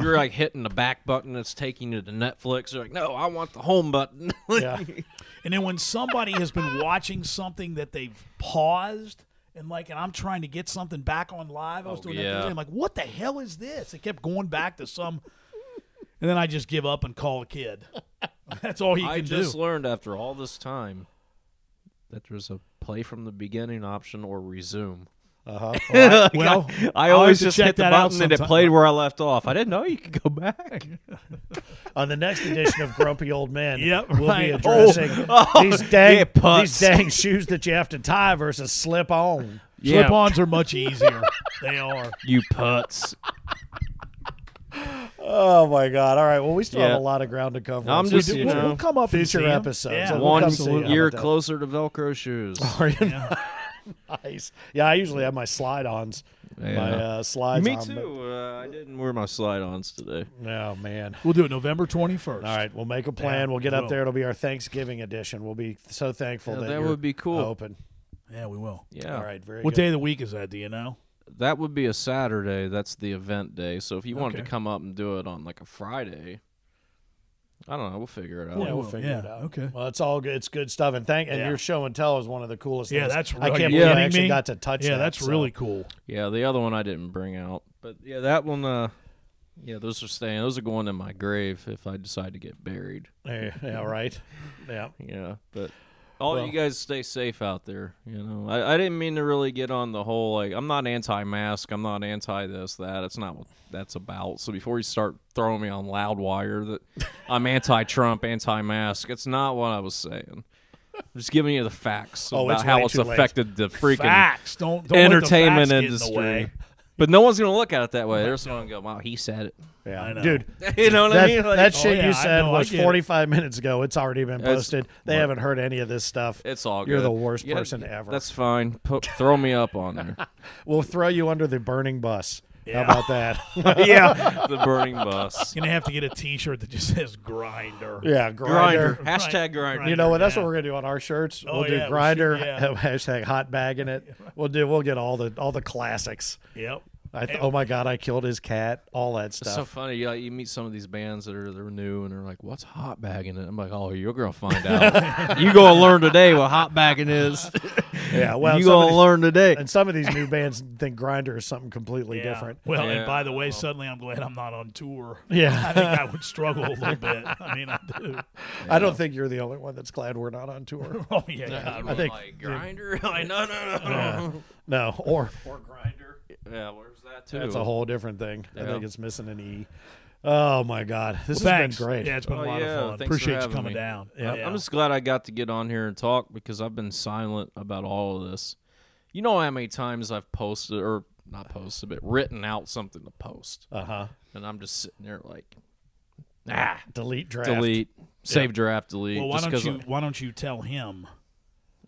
Speaker 3: You're like hitting the back button that's taking you to Netflix. You're like, no, I want the home button.
Speaker 2: Yeah.
Speaker 1: And then when somebody has been watching something that they've paused, and I'm trying to get something back on live. I was doing that today. I'm like, what the hell is this? It kept going back to some, and then I just give up and call a kid. That's all you can do.
Speaker 3: I just learned after all this time that there's a play from the beginning option or resume.
Speaker 1: Well,
Speaker 3: I always
Speaker 1: have to
Speaker 3: just
Speaker 1: check
Speaker 3: hit the
Speaker 1: that out
Speaker 3: button and it
Speaker 1: sometime.
Speaker 3: played where I left off. I didn't know you could go back.
Speaker 2: On the next edition of Grumpy Old Men,
Speaker 1: Yep,
Speaker 2: we'll
Speaker 1: right.
Speaker 2: be addressing these
Speaker 3: yeah, putts.
Speaker 2: these dang shoes that you have to tie versus slip on.
Speaker 3: Yeah.
Speaker 1: Slip-ons are much easier. They are.
Speaker 3: You putts.
Speaker 2: Oh my God! All right, well, we still have
Speaker 3: Yeah.
Speaker 2: a lot of ground to cover.
Speaker 3: I'm
Speaker 2: So we
Speaker 3: just,
Speaker 2: do-
Speaker 3: you
Speaker 1: We'll,
Speaker 3: know,
Speaker 1: we'll come up and
Speaker 2: future
Speaker 1: see 'em.
Speaker 2: episodes.
Speaker 1: Yeah.
Speaker 2: So we'll
Speaker 3: One
Speaker 2: come see you. How
Speaker 3: year
Speaker 2: about that?
Speaker 3: closer to Velcro shoes.
Speaker 2: Are you
Speaker 1: Yeah.
Speaker 2: nice? Yeah, I usually have my slide-ons.
Speaker 3: Yeah.
Speaker 2: My slides.
Speaker 3: Me
Speaker 2: on,
Speaker 3: too. I didn't wear my slide-ons today.
Speaker 2: But, oh man!
Speaker 1: We'll do it November 21st.
Speaker 2: All right, we'll make a plan.
Speaker 1: Yeah,
Speaker 2: we'll get
Speaker 1: we
Speaker 2: up
Speaker 1: will.
Speaker 2: there. It'll be our Thanksgiving edition. We'll be so thankful
Speaker 3: Yeah,
Speaker 2: that
Speaker 3: that
Speaker 2: you're
Speaker 3: would be cool.
Speaker 2: open.
Speaker 1: Yeah, we will.
Speaker 3: Yeah.
Speaker 2: All right, very
Speaker 1: What
Speaker 2: good.
Speaker 1: day of the week is that? Do you know?
Speaker 3: That would be a Saturday. That's the event day. So if you wanted
Speaker 1: Okay.
Speaker 3: to come up and do it on like a Friday, I don't know. We'll figure it out.
Speaker 2: Yeah, we'll
Speaker 1: will.
Speaker 2: figure
Speaker 1: Yeah,
Speaker 2: it out.
Speaker 1: okay.
Speaker 2: Well, it's all good. It's good stuff. And
Speaker 1: Yeah.
Speaker 2: your show and tell is one of the coolest
Speaker 1: Yeah,
Speaker 2: things.
Speaker 1: that's
Speaker 2: I
Speaker 1: really
Speaker 2: can't
Speaker 1: cool.
Speaker 2: believe I
Speaker 1: Kidding
Speaker 2: actually
Speaker 1: me?
Speaker 2: got to touch that.
Speaker 1: Yeah, that's
Speaker 2: so.
Speaker 1: really cool.
Speaker 3: Yeah, the other one I didn't bring out. But yeah, that one, yeah, those are staying. Those are going in my grave if I decide to get buried.
Speaker 2: Yeah, right. Yeah.
Speaker 3: Yeah, but all
Speaker 2: Well-
Speaker 3: you guys stay safe out there. You know, I didn't mean to really get on the whole, like, I'm not anti-mask. I'm not anti-this, that. It's not what that's about. So before you start throwing me on Loudwire that I'm anti-Trump, anti-mask, it's not what I was saying. I'm just giving you the facts
Speaker 2: Oh,
Speaker 3: about
Speaker 2: it's
Speaker 3: how
Speaker 2: way
Speaker 3: it's
Speaker 2: too late.
Speaker 3: affected the freaking
Speaker 1: Facts. Don't
Speaker 3: entertainment
Speaker 1: let the facts get in the way.
Speaker 3: industry. But no one's going to look at it that way. They're just going to go, wow, he said it.
Speaker 2: Yeah.
Speaker 1: I know.
Speaker 2: Dude,
Speaker 3: You know what
Speaker 2: that,
Speaker 3: I mean? Like,
Speaker 2: that shit
Speaker 1: yeah,
Speaker 2: you
Speaker 1: I
Speaker 2: said
Speaker 1: know, I
Speaker 2: was
Speaker 1: get it.
Speaker 2: 45 minutes ago. It's already been
Speaker 3: It's-
Speaker 2: posted. They haven't heard any of this stuff.
Speaker 3: it's all good.
Speaker 2: You're the worst
Speaker 3: Yeah,
Speaker 2: person ever.
Speaker 3: That's fine. Throw me up on there.
Speaker 2: We'll throw you under the burning bus.
Speaker 1: Yeah.
Speaker 2: How about that?
Speaker 3: Yeah, the burning bus.
Speaker 1: You're gonna have to get a T-shirt that just says Grinder.
Speaker 2: Yeah,
Speaker 3: Grinder.
Speaker 2: grinder.
Speaker 3: Hashtag grinder.
Speaker 2: You know what? That's
Speaker 1: Yeah.
Speaker 2: what we're gonna do on our shirts.
Speaker 1: Oh,
Speaker 2: We'll do
Speaker 1: yeah, we
Speaker 2: grinder.
Speaker 1: should, yeah.
Speaker 2: Hashtag hot bag in it. We'll get all the classics.
Speaker 1: Yep.
Speaker 2: Oh my God, I killed his cat. All that
Speaker 3: It's
Speaker 2: stuff.
Speaker 3: so funny. You meet some of these bands that they're new and they're like, "What's hot bagging it?" I'm like, "Oh, you're gonna find out. You gonna learn today what hot bagging is.
Speaker 2: Yeah, well,
Speaker 3: you
Speaker 2: some of
Speaker 3: gonna
Speaker 2: these-
Speaker 3: learn today."
Speaker 2: And some of these new bands think grinder is something completely
Speaker 1: Yeah.
Speaker 2: different.
Speaker 1: Well,
Speaker 3: Yeah.
Speaker 1: and by the way, suddenly I'm glad I'm not on tour.
Speaker 2: Yeah.
Speaker 1: I think I would struggle a little bit. I mean, I do.
Speaker 2: I don't think you're the only one that's glad we're not on tour.
Speaker 1: Oh yeah, God,
Speaker 2: I think-
Speaker 3: like grinder. Like no.
Speaker 2: No, or grinder.
Speaker 3: Yeah, where's that too?
Speaker 2: That's a whole different thing. I
Speaker 3: Yeah.
Speaker 2: think it's missing an E. Oh my God, this has
Speaker 1: Thanks.
Speaker 2: been great.
Speaker 1: Yeah, it's been a
Speaker 3: Oh,
Speaker 1: lot
Speaker 3: yeah,
Speaker 1: of fun.
Speaker 3: thanks for
Speaker 1: Appreciate you
Speaker 3: having
Speaker 1: coming
Speaker 3: me.
Speaker 1: down.
Speaker 2: Yeah.
Speaker 1: Yeah.
Speaker 3: I'm just glad I got to get on here and talk because I've been silent about all of this. You know how many times I've posted or not posted, but written out something to post, and I'm just sitting there like,
Speaker 2: Delete draft.
Speaker 3: delete, save draft, delete.
Speaker 1: Well,
Speaker 3: just
Speaker 1: why don't you tell him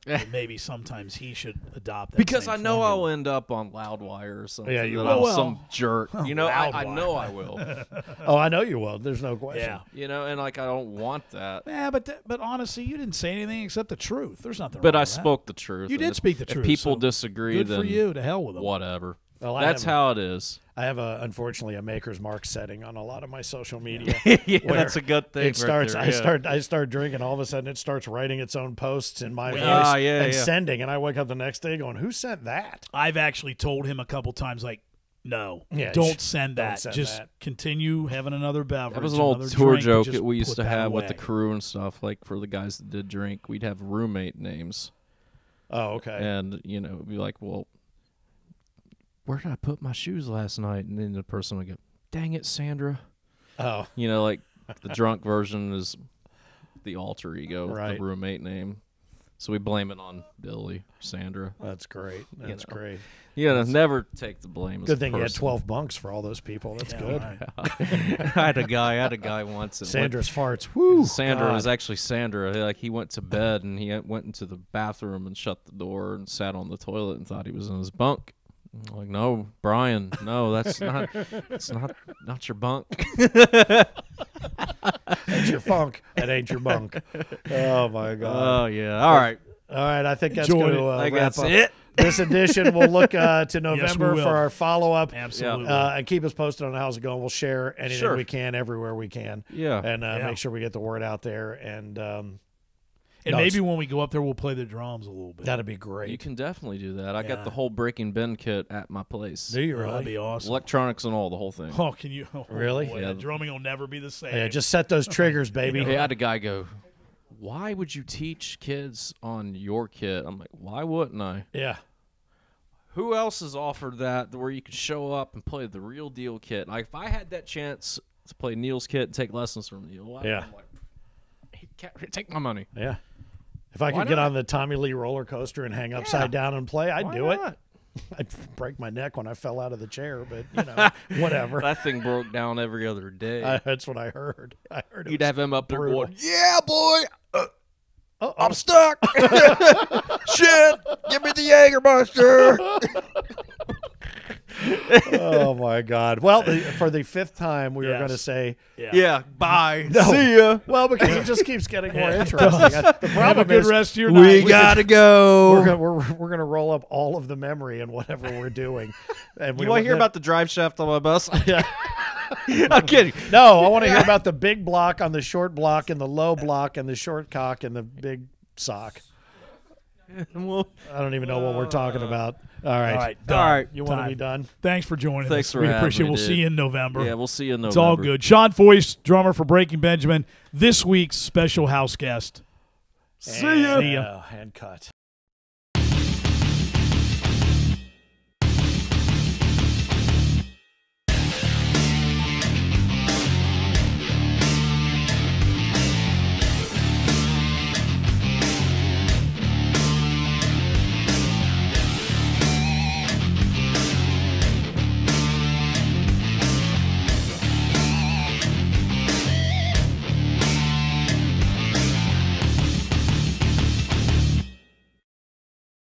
Speaker 1: that maybe sometimes he should adopt that
Speaker 3: because
Speaker 1: same
Speaker 3: I know
Speaker 1: formula.
Speaker 3: I'll end up on Loudwire or something.
Speaker 2: Yeah, you
Speaker 3: that
Speaker 2: will.
Speaker 3: I'm
Speaker 1: Well,
Speaker 3: some jerk. You know, I
Speaker 1: Loudwire.
Speaker 3: know I will.
Speaker 2: Oh, I know you will. There's no question.
Speaker 1: Yeah.
Speaker 3: You know, and like I don't want that.
Speaker 1: Yeah, but honestly, you didn't say anything except the truth. There's nothing
Speaker 3: But
Speaker 1: wrong
Speaker 3: I
Speaker 1: with that.
Speaker 3: spoke the truth.
Speaker 1: You
Speaker 3: and
Speaker 1: did
Speaker 3: if-
Speaker 1: speak the
Speaker 3: if
Speaker 1: truth,
Speaker 3: people
Speaker 1: so
Speaker 3: disagree,
Speaker 1: Good
Speaker 3: then
Speaker 1: for you. To hell with them.
Speaker 3: whatever.
Speaker 2: Well,
Speaker 3: That's how it is.
Speaker 2: I have unfortunately a maker's mark setting on a lot of my social media.
Speaker 3: Yeah,
Speaker 2: where
Speaker 3: that's a good thing.
Speaker 2: It starts.
Speaker 3: Right there,
Speaker 2: I start drinking. All of a sudden, it starts writing its own posts in my voice
Speaker 3: Ah, yeah,
Speaker 2: and
Speaker 3: yeah.
Speaker 2: sending. And I wake up the next day going, "Who sent that?"
Speaker 1: I've actually told him a couple times, like, no,
Speaker 2: Yeah,
Speaker 1: don't send
Speaker 2: don't
Speaker 1: that.
Speaker 2: send
Speaker 1: Just
Speaker 2: that.
Speaker 1: continue having another beverage.
Speaker 3: That was an old
Speaker 1: another
Speaker 3: tour
Speaker 1: drink, but
Speaker 3: joke
Speaker 1: just
Speaker 3: that we used
Speaker 1: put
Speaker 3: to
Speaker 1: that
Speaker 3: have with the
Speaker 1: away.
Speaker 3: crew and stuff. Like for the guys that did drink, we'd have roommate names,
Speaker 2: Oh, okay.
Speaker 3: and you know, it'd be like, well, where did I put my shoes last night? And then the person would go, "Dang it, Sandra."
Speaker 2: Oh,
Speaker 3: You know, like the drunk version is the alter ego,
Speaker 2: Right.
Speaker 3: the roommate name. So we blame it on Billy, Sandra.
Speaker 2: that's great. That's
Speaker 3: know.
Speaker 2: great.
Speaker 3: You know, never take the blame. as
Speaker 2: Good
Speaker 3: a
Speaker 2: thing you had
Speaker 3: person.
Speaker 2: 12 bunks for all those people. That's
Speaker 1: Yeah,
Speaker 2: good.
Speaker 1: right.
Speaker 3: I had a guy once. That
Speaker 2: Sandra's farts. Woo.
Speaker 3: Sandra
Speaker 2: God.
Speaker 3: was actually Sandra. Like he went to bed and he went into the bathroom and shut the door and sat on the toilet and thought he was in his bunk. I'm like, no, Brian, no, that's not your bunk.
Speaker 2: That's your funk. That ain't your bunk. Oh my God.
Speaker 3: Oh yeah. All right.
Speaker 2: All right. I think that's going to wrap up
Speaker 3: it.
Speaker 2: this edition. We'll look to November for our follow-up.
Speaker 1: Absolutely.
Speaker 2: And keep us posted on how's it going. We'll share anything we can everywhere we can.
Speaker 3: Yeah.
Speaker 2: And make sure we get the word out there. And
Speaker 1: maybe when we go up there, we'll play the drums a little bit.
Speaker 2: That'd be great.
Speaker 3: You can definitely do that. I got the whole Breaking Ben kit at my place.
Speaker 2: Do you really?
Speaker 1: That'd be awesome.
Speaker 3: Electronics and all, the whole thing.
Speaker 1: Oh, can you? Oh,
Speaker 2: Really?
Speaker 1: Boy, that drumming will never be the same.
Speaker 2: Yeah, just set those triggers, baby.
Speaker 3: I had a guy go, why would you teach kids on your kit? I'm like, why wouldn't I?
Speaker 2: Yeah.
Speaker 3: Who else has offered that where you could show up and play the real deal kit? Like, if I had that chance to play Neil's kit and take lessons from Neil, I'm like, take my money.
Speaker 2: Yeah. If I could get on the Tommy Lee roller coaster and hang upside down and play, I'd do it. I'd break my neck when I fell out of the chair, but, whatever.
Speaker 3: That thing broke down every other day.
Speaker 2: That's what I heard.
Speaker 3: You'd have him up there
Speaker 2: brutal.
Speaker 3: going, yeah, boy, I'm stuck. Shit, give me the Jägermeister.
Speaker 2: Oh, my God. Well, for the fifth time, we were going to say,
Speaker 3: bye.
Speaker 2: No.
Speaker 3: See ya.
Speaker 2: Well, because it just keeps getting more interesting. The
Speaker 1: Have a
Speaker 2: problem
Speaker 1: good
Speaker 2: is
Speaker 1: rest of your night.
Speaker 3: We gotta go.
Speaker 2: we're gonna roll up all of the memory and whatever we're doing. And
Speaker 3: You want to hear about the drive shaft on my bus?
Speaker 2: Yeah.
Speaker 3: I'm kidding.
Speaker 2: No, I want to hear about the big block on the short block and the low block and the short cock and the big sock.
Speaker 3: Well,
Speaker 2: I don't even know what we're talking about. All right.
Speaker 1: All right.
Speaker 2: You want to be done?
Speaker 1: Thanks for joining
Speaker 3: Thanks
Speaker 1: us.
Speaker 3: for
Speaker 1: We
Speaker 3: having
Speaker 1: appreciate
Speaker 3: me,
Speaker 1: it. We'll
Speaker 3: dude.
Speaker 1: see you in November.
Speaker 3: Yeah, we'll see you in November.
Speaker 1: It's all good. Shaun Foist, drummer for Breaking Benjamin, this week's special house guest.
Speaker 2: See ya. And cut.